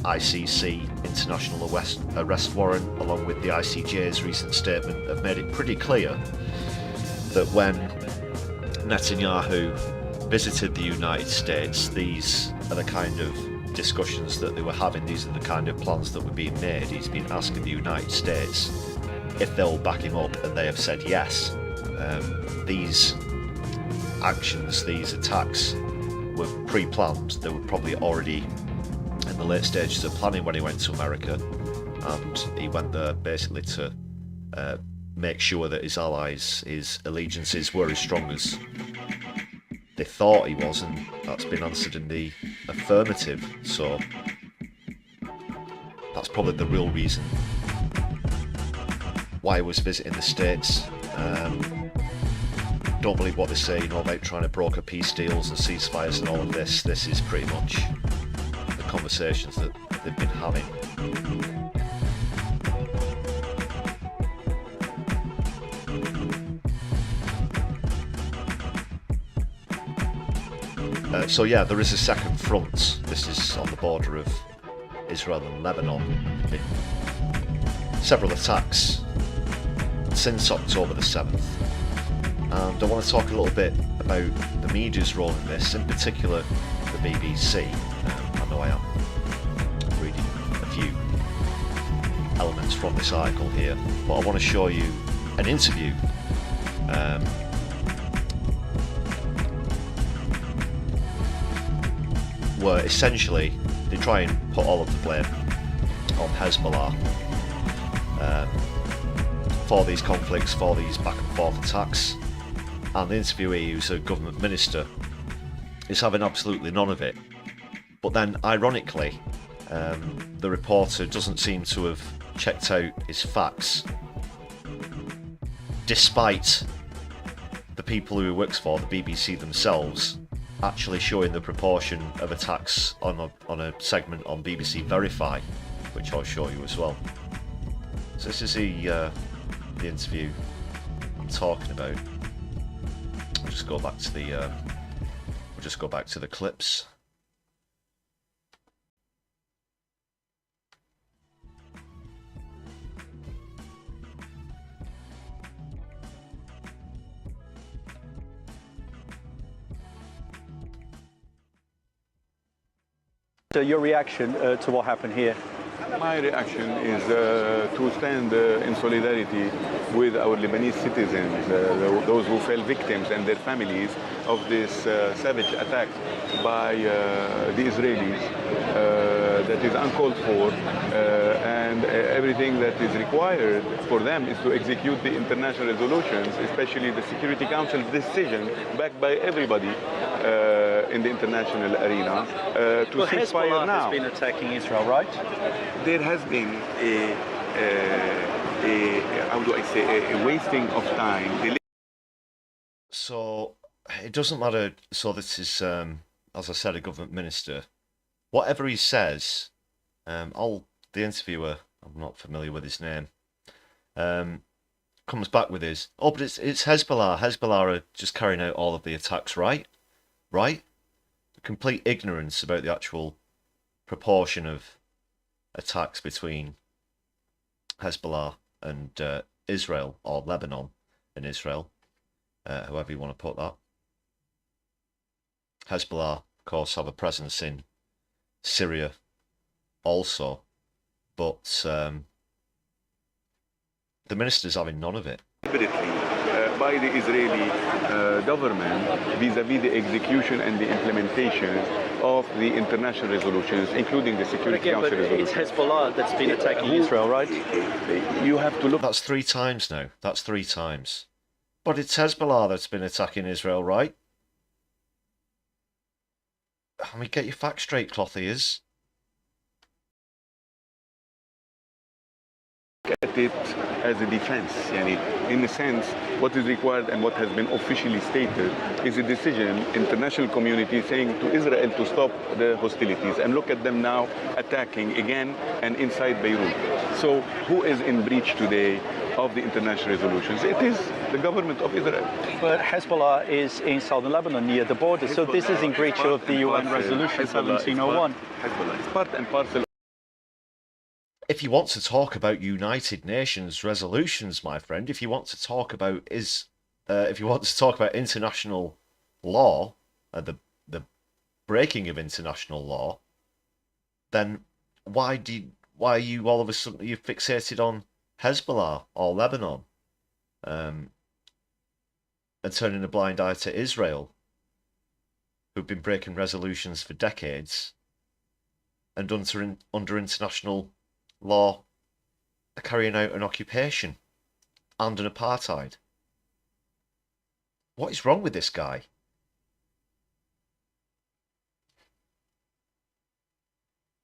S1: ICC, International Arrest Warrant, along with the ICJ's recent statement, have made it pretty clear that when Netanyahu visited the United States, these are the kind of discussions that they were having, these are the kind of plans that were being made. He's been asking the United States if they'll back him up, and they have said yes. These actions, these attacks were pre-planned. They were probably already in the late stages of planning when he went to America, and he went there basically to make sure that his allies, his allegiances were as strong as they thought he was, and that's been answered in the affirmative. So that's probably the real reason why he was visiting the States. Don't believe what they say, about trying to broker peace deals and ceasefires and all of this. This is pretty much the conversations that they've been having. So yeah, there is a second front. This is on the border of Israel and Lebanon. Been several attacks since October the 7th. And I want to talk a little bit about the media's role in this, in particular the BBC. I know I am reading a few elements from this article here, but I want to show you an interview where essentially they try and put all of the blame on Hezbollah for these conflicts, for these back and forth attacks, and the interviewee, who's a government minister, is having absolutely none of it. But then ironically, the reporter doesn't seem to have checked out his facts, despite the people who he works for, the BBC themselves, actually showing the proportion of attacks on a segment on BBC Verify, which I'll show you as well. So this is the interview I'm talking about. We'll just go back to the clips.
S7: Your reaction to what happened here?
S2: My reaction is to stand in solidarity with our Lebanese citizens, those who fell victims and their families of this savage attack by the Israelis that is uncalled for, and everything that is required for them is to execute the international resolutions, especially the Security Council's decision, backed by everybody in the international arena, to cease fire
S7: Hezbollah
S2: now.
S7: has been attacking Israel, right?
S2: There has been how do I say, a wasting of time.
S1: So it doesn't matter. So this is, as I said, a government minister. Whatever he says, the interviewer, I'm not familiar with his name, comes back with his, but it's Hezbollah. Hezbollah are just carrying out all of the attacks, right? Right? Complete ignorance about the actual proportion of attacks between Hezbollah and Israel, or Lebanon and Israel, however you want to put that. Hezbollah, of course, have a presence in Syria also, but the minister's having none of it.
S2: By the Israeli government vis-à-vis the execution and the implementation of the international resolutions, including the Security Council resolution.
S7: It's Hezbollah that's been attacking Israel, right?
S2: You have to look.
S1: That's 3 times now. That's 3 times. But it's Hezbollah that's been attacking Israel, right? I mean, get your facts straight, cloth ears.
S2: At at it as a defense. In a sense, what is required and what has been officially stated is a decision, international community saying to Israel to stop the hostilities. And look at them now attacking again and inside Beirut. So who is in breach today of the international resolutions? It is the government of Israel.
S7: But Hezbollah is in southern Lebanon near the border, so this is in breach of the UN resolution 1701.
S2: Hezbollah is part and parcel.
S1: If you want to talk about United Nations resolutions, my friend, if you want to talk about international law, the breaking of international law, then why are you all of a sudden fixated on Hezbollah or Lebanon, and turning a blind eye to Israel, who've been breaking resolutions for decades, and under international law are carrying out an occupation and an apartheid? What is wrong with this guy?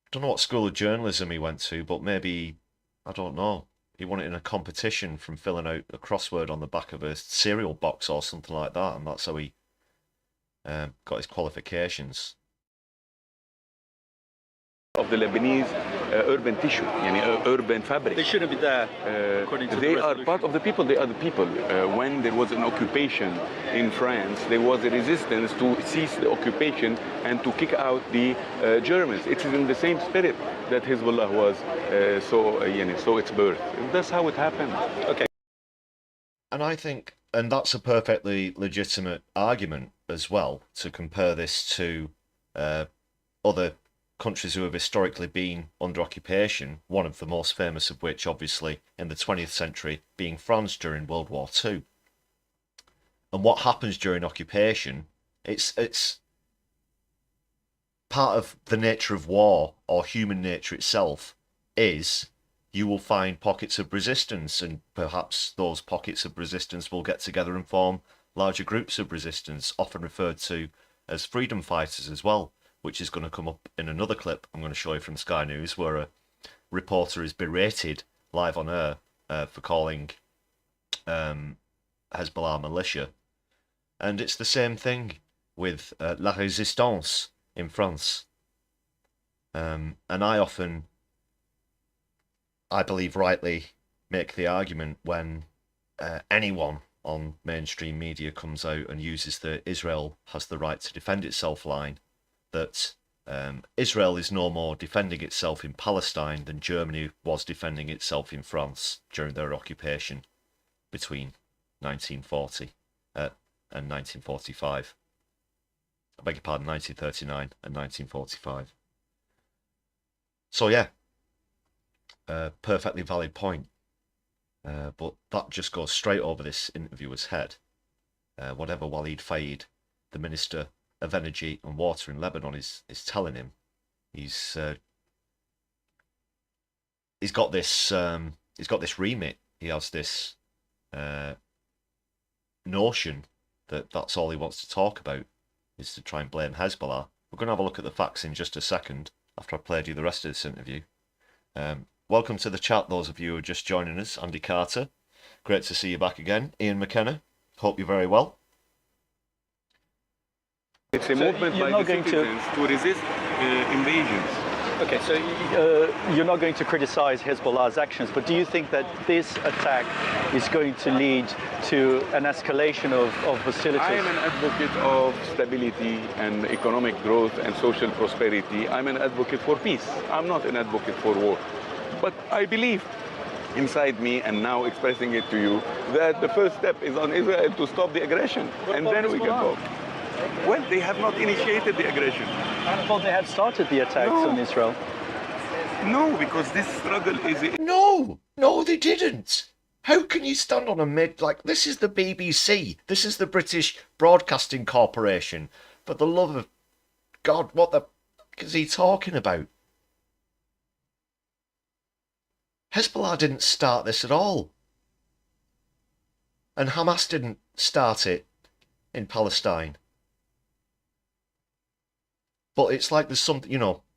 S1: I don't know what school of journalism he went to, but maybe, I don't know, he won it in a competition from filling out a crossword on the back of a cereal box or something like that, and that's how he got his qualifications.
S2: Of the Lebanese urban tissue, urban fabric.
S7: They shouldn't be there, according to the
S2: They are
S7: resolution.
S2: part of the people, they are the people. When there was an occupation in France, there was a resistance to cease the occupation and to kick out the Germans. It is in the same spirit that Hezbollah was, so its birth. That's how it happened.
S7: Okay.
S1: And I think, and that's a perfectly legitimate argument as well, to compare this to other countries who have historically been under occupation, one of the most famous of which, obviously, in the 20th century, being France during World War II. And what happens during occupation, it's part of the nature of war, or human nature itself, is you will find pockets of resistance, and perhaps those pockets of resistance will get together and form larger groups of resistance, often referred to as freedom fighters as well, which is going to come up in another clip I'm going to show you from Sky News, where a reporter is berated live on air for calling Hezbollah militia. And it's the same thing with La Résistance in France. And I believe rightly, make the argument when anyone on mainstream media comes out and uses the Israel has the right to defend itself line, that Israel is no more defending itself in Palestine than Germany was defending itself in France during their occupation between 1940 and 1945. I beg your pardon, 1939 and 1945. So yeah, perfectly valid point. But that just goes straight over this interviewer's head. Whatever Walid Fayed, the Minister of Energy and Water in Lebanon, is telling him, he's got this remit. He has this notion that that's all he wants to talk about, is to try and blame Hezbollah. We're going to have a look at the facts in just a second after I've played you the rest of this interview. Welcome to the chat, those of you who are just joining us. Andy Carter, great to see you back again. Ian McKenna, hope you're very well.
S2: It's a movement by the citizens to resist invasions.
S7: Okay, so you're not going to criticize Hezbollah's actions, but do you think that this attack is going to lead to an escalation of hostilities?
S2: I am an advocate of stability and economic growth and social prosperity. I'm an advocate for peace. I'm not an advocate for war. But I believe inside me, and now expressing it to you, that the first step is on Israel to stop the aggression, and then we can talk. Well, they have not initiated the aggression.
S7: I thought they had started the attacks on Israel.
S2: No, because this struggle is...
S1: No, they didn't. How can you stand on a this is the BBC, this is the British Broadcasting Corporation. For the love of God, what the fuck is he talking about? Hezbollah didn't start this at all. And Hamas didn't start it in Palestine. But it's like there's something,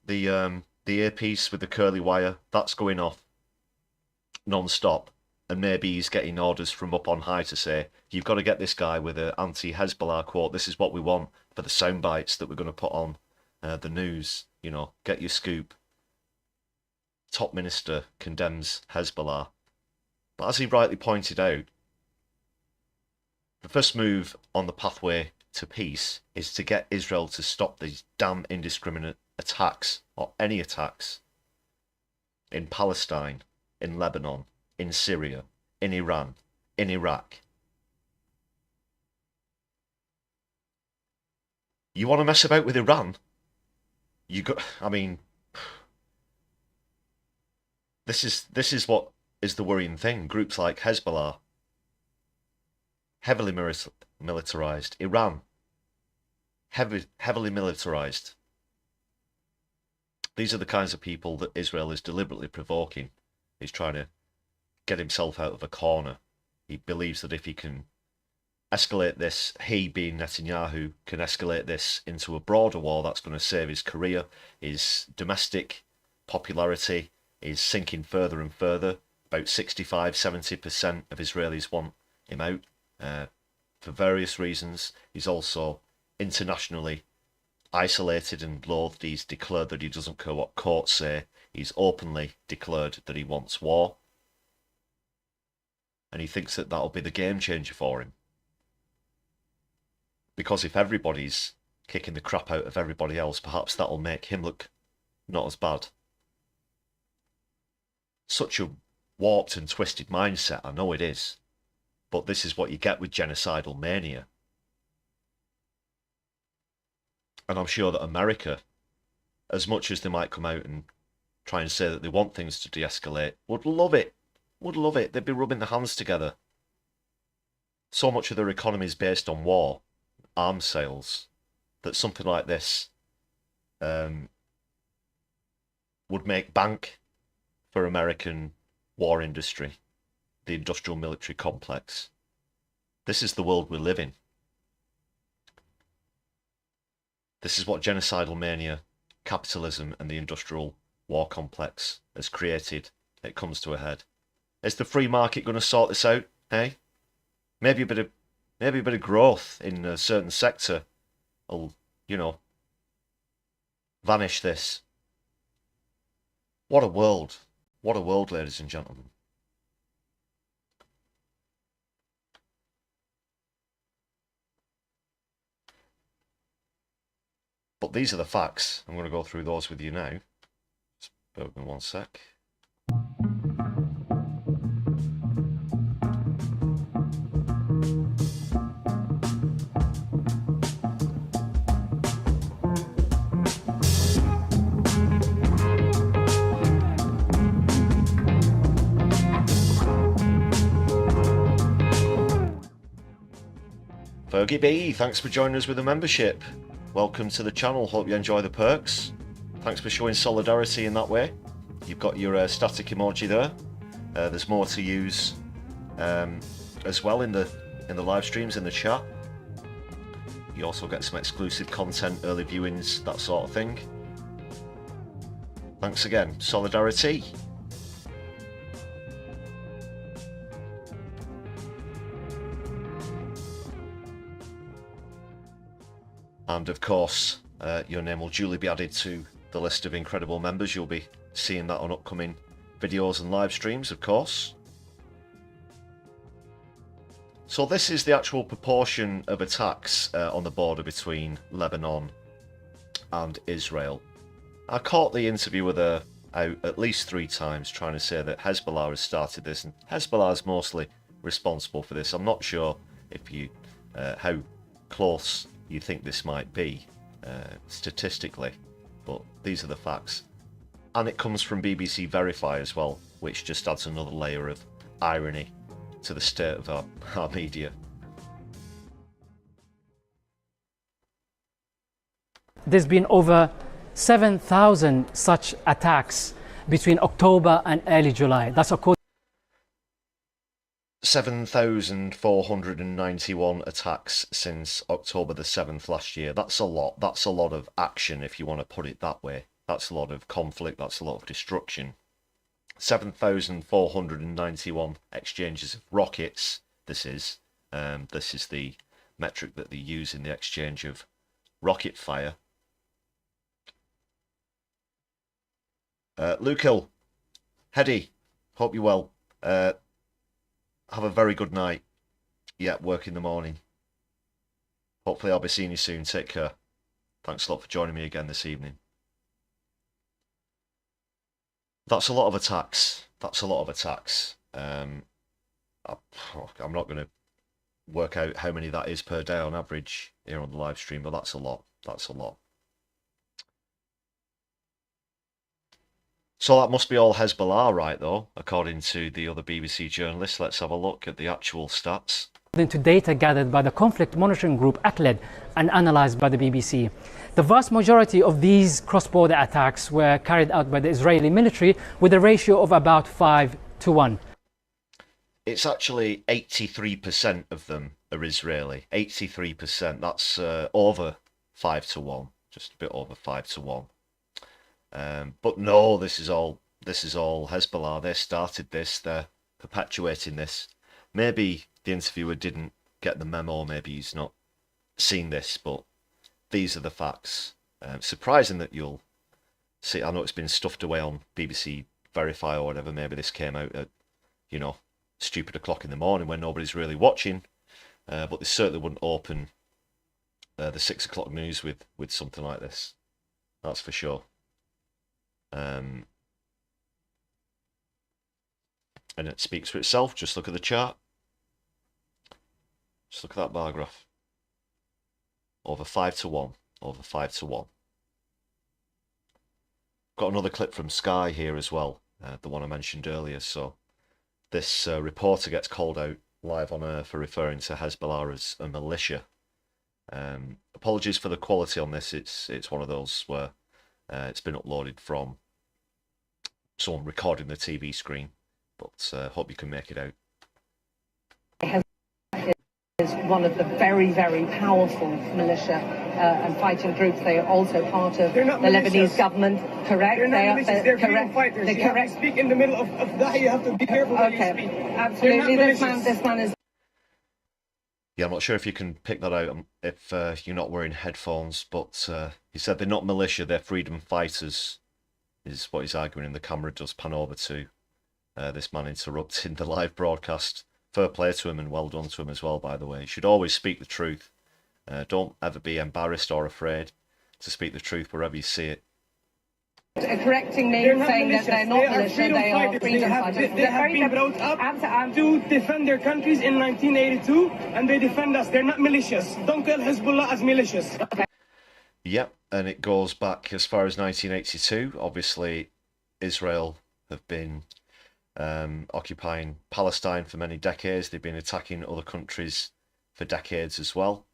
S1: the earpiece with the curly wire, that's going off. non-stop, and maybe he's getting orders from up on high to say, you've got to get this guy with an anti-Hezbollah quote, this is what we want for the sound bites that we're going to put on the news, you know, get your scoop. Top minister condemns Hezbollah. But as he rightly pointed out, the first move on the pathway to peace is to get Israel to stop these damn indiscriminate attacks, or any attacks, in Palestine, in Lebanon, in Syria, in Iran, in Iraq. You want to mess about with Iran? I mean, this is what is the worrying thing. Groups like Hezbollah, heavily militarized. Iran, heavily militarized. These are the kinds of people that Israel is deliberately provoking. He's trying to get himself out of a corner. He believes that if he can escalate this, he being Netanyahu, can escalate this into a broader war, that's going to save his career. His domestic popularity is sinking further and further. About 65-70% of Israelis want him out for various reasons. He's also internationally isolated and loathed. He's declared that he doesn't care what courts say. He's openly declared that he wants war. And he thinks that that'll be the game changer for him. Because if everybody's kicking the crap out of everybody else, perhaps that'll make him look not as bad. Such a warped and twisted mindset, I know it is. But this is what you get with genocidal mania. And I'm sure that America, as much as they might come out and try and say that they want things to de-escalate, would love it. Would love it. They'd be rubbing their hands together. So much of their economy is based on war, arms sales, that something like this would make bank for American war industry, the industrial military complex. This is the world we live in. This is what genocidal mania, capitalism and the industrial war complex has created. It comes to a head. Is the free market going to sort this out? Hey, maybe a bit of growth in a certain sector will, you know, vanish this. What a world! What a world, ladies and gentlemen. But these are the facts. I'm going to go through those with you now. Just bear with me one sec. Fergie B, thanks for joining us with a membership. Welcome to the channel, hope you enjoy the perks. Thanks for showing solidarity in that way. You've got your static emoji there. There's more to use as well in the live streams, in the chat. You also get some exclusive content, early viewings, that sort of thing. Thanks again. Solidari-tea. And of course, your name will duly be added to the list of incredible members. You'll be seeing that on upcoming videos and live streams, of course. So this is the actual proportion of attacks on the border between Lebanon and Israel. I caught the interviewer out at least 3 times trying to say that Hezbollah has started this, and Hezbollah is mostly responsible for this. I'm not sure if you how close you think this might be statistically, but these are the facts. And it comes from BBC Verify as well, which just adds another layer of irony to the state of our media.
S8: There's been over 7,000 such attacks between October and early July. That's according
S1: 7,491 attacks since October the 7th last year. That's a lot. That's a lot of action, if you want to put it that way. That's a lot of conflict. That's a lot of destruction. 7,491 exchanges of rockets. This is the metric that they use in the exchange of rocket fire. Luke Hill, Hedy, hope you're well. Have a very good night. Yeah, work in the morning. Hopefully I'll be seeing you soon. Take care. Thanks a lot for joining me again this evening. That's a lot of attacks. That's a lot of attacks. I'm not going to work out how many that is per day on average here on the live stream, but that's a lot. That's a lot. So that must be all Hezbollah, right, though, according to the other BBC journalists. Let's have a look at the actual stats.
S8: According to data gathered by the conflict monitoring group ACLED and analysed by the BBC, the vast majority of these cross-border attacks were carried out by the Israeli military with a ratio of about 5 to 1.
S1: It's actually 83% of them are Israeli. 83%. That's over 5 to 1. Just a bit over 5 to 1. But no, this is all Hezbollah. They started this. They're perpetuating this. Maybe the interviewer didn't get the memo. Maybe he's not seen this, but these are the facts. Surprising that you'll see. I know it's been stuffed away on BBC Verify or whatever. Maybe this came out at, stupid o'clock in the morning when nobody's really watching. But they certainly wouldn't open the 6 o'clock news with something like this. That's for sure. And it speaks for itself. Just look at the chart. Just look at that bar graph. Over 5 to 1. Over 5 to 1. Got another clip from Sky here as well. The one I mentioned earlier. So this reporter gets called out live on air for referring to Hezbollah as a militia. Apologies for the quality on this. It's one of those where it's been uploaded from someone recording the TV screen. But hope you can make it out.
S9: Is one of the very, very powerful militia and fighting groups. They are also part of the Lebanese government, correct?
S5: They're not militias, they're freedom fighters.
S9: They're
S5: you have to speak in the middle of that. You have to be careful when you speak.
S9: Absolutely. This man is...
S1: Yeah, I'm not sure if you can pick that out if you're not wearing headphones, but he said they're not militia, they're freedom fighters, is what he's arguing, and the camera does pan over to this man interrupting the live broadcast. Fair play to him and well done to him as well, by the way. He should always speak the truth. Don't ever be embarrassed or afraid to speak the truth wherever you see it.
S9: Correcting me, saying that they're not militia, they are freedom fighters.
S5: They have been brought up to defend their countries in 1982, and they defend us. They're not militias. Don't call Hezbollah as militias.
S9: Okay.
S1: Yep, and it goes back as far as 1982. Obviously, Israel have been occupying Palestine for many decades. They've been attacking other countries for decades as well.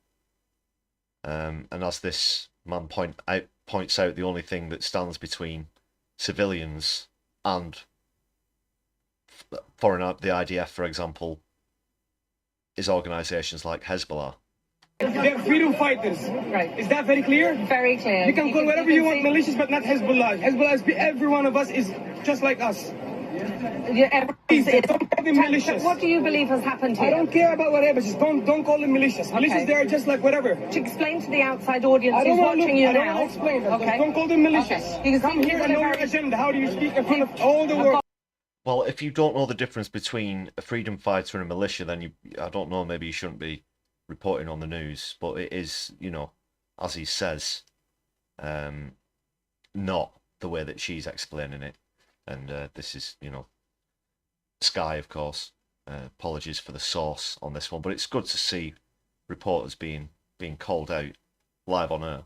S1: And as this man points out, the only thing that stands between civilians and the IDF, for example, is organisations like Hezbollah.
S5: They're freedom fighters.
S9: Right.
S5: Is that very clear?
S9: Very clear.
S5: You can call whatever you want militias, but not Hezbollah. Hezbollah is every one of us is just like us. Don't call them militias.
S9: What do you believe has happened here?
S5: I don't care about whatever. Just don't call them militias.
S9: Okay.
S5: Militias, they are just like whatever.
S9: To explain to the outside audience who's watching you now.
S5: I don't want to explain that.
S9: Okay.
S5: Don't call them militias.
S9: Okay.
S5: Come here and know your agenda. How do you speak in front of all the world?
S1: Well, if you don't know the difference between a freedom fighter and a militia, then I don't know, maybe you shouldn't be reporting on the news. But it is, as he says, not the way that she's explaining it. And this is, Sky, of course. Apologies for the source on this one, but it's good to see reporters being called out live on air.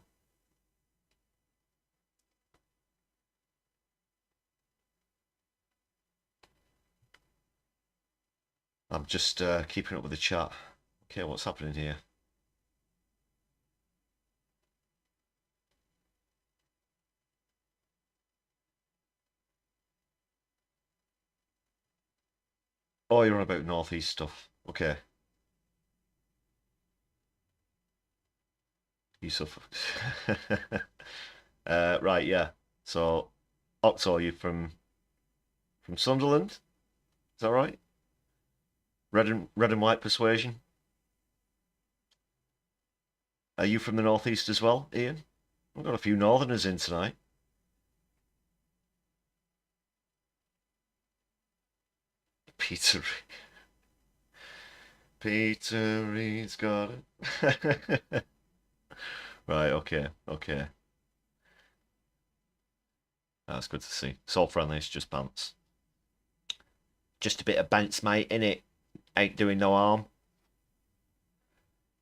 S1: I'm just keeping up with the chat. Okay, what's happening here? Oh, you're on about northeast stuff. Okay. Yusuf. Right, yeah. So, Octo, you from from Sunderland. Is that right? Red and white persuasion. Are you from the northeast as well, Ian? We've got a few northerners in tonight. Peter Reed's got it. Right, okay. That's good to see. It's all friendly, it's just bounce. Just a bit of bounce, mate, innit? Ain't doing no harm.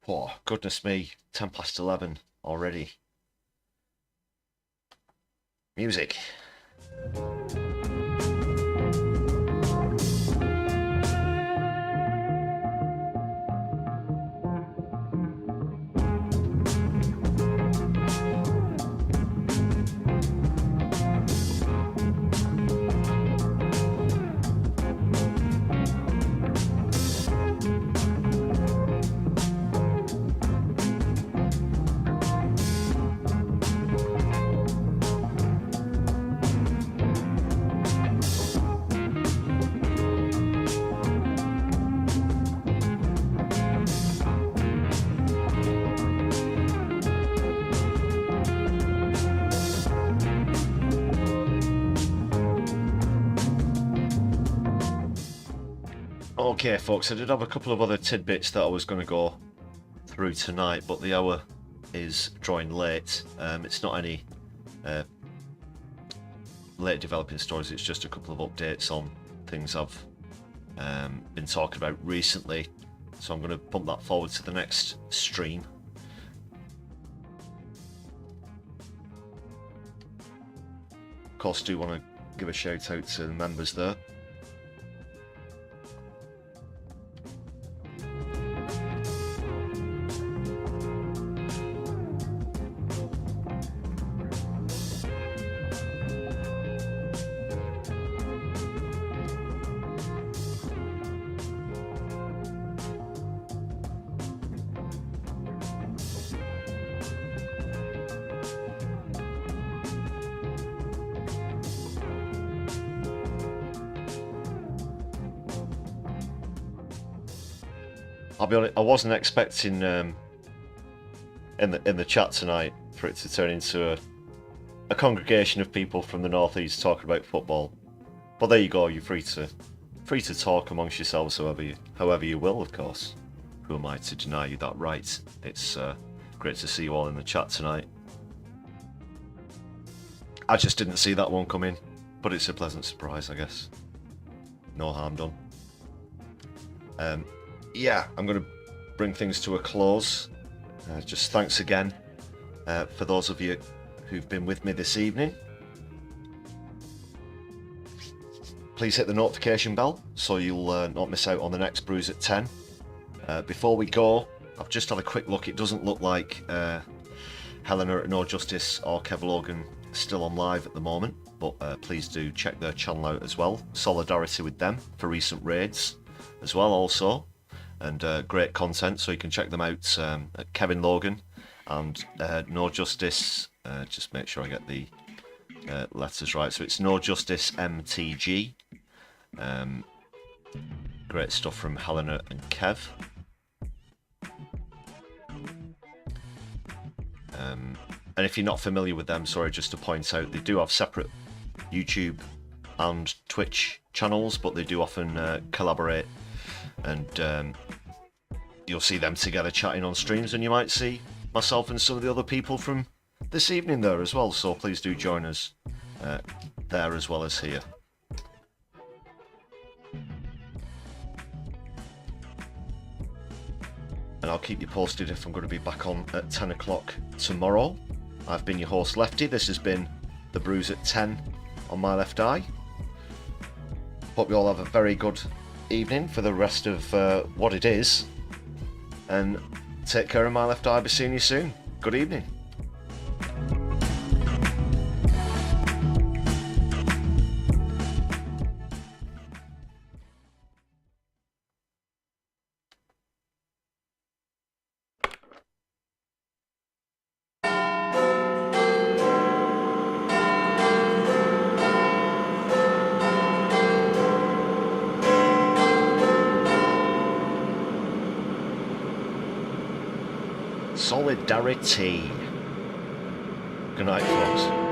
S1: Oh, goodness me. 11 already. Music. Okay, folks, I did have a couple of other tidbits that I was going to go through tonight, but the hour is drawing late. It's not any late developing stories, it's just a couple of updates on things I've been talking about recently. So I'm going to bump that forward to the next stream. Of course, do want to give a shout out to the members there. I'll be honest, I wasn't expecting in the chat tonight for it to turn into a congregation of people from the northeast talking about football. But there you go, you're free to talk amongst yourselves however you will, of course. Who am I to deny you that right? It's great to see you all in the chat tonight. I just didn't see that one come in, but it's a pleasant surprise, I guess. No harm done. Yeah, I'm going to bring things to a close. Just thanks again for those of you who've been with me this evening. Please hit the notification bell so you'll not miss out on the next Brews at 10. Before we go, I've just had a quick look. It doesn't look like Helena at No Justice or Kev Logan still on live at the moment, but please do check their channel out as well. Solidarity with them for recent raids as well also. And great content, so you can check them out at Kevin Logan and No Justice. Just make sure I get the letters right. So it's No Justice MTG. Great stuff from Helena and Kev. And if you're not familiar with them, sorry, just to point out, they do have separate YouTube and Twitch channels, but they do often collaborate. And you'll see them together chatting on streams, and you might see myself and some of the other people from this evening there as well, so please do join us there as well as here. And I'll keep you posted if I'm going to be back on at 10 o'clock tomorrow. I've been your host Lefty. This has been the Brews at 10 on my left eye. Hope you all have a very good evening for the rest of what it is, and take care of my left eye. I'll be seeing you soon. Good evening. Solidari-tea. Good night, folks.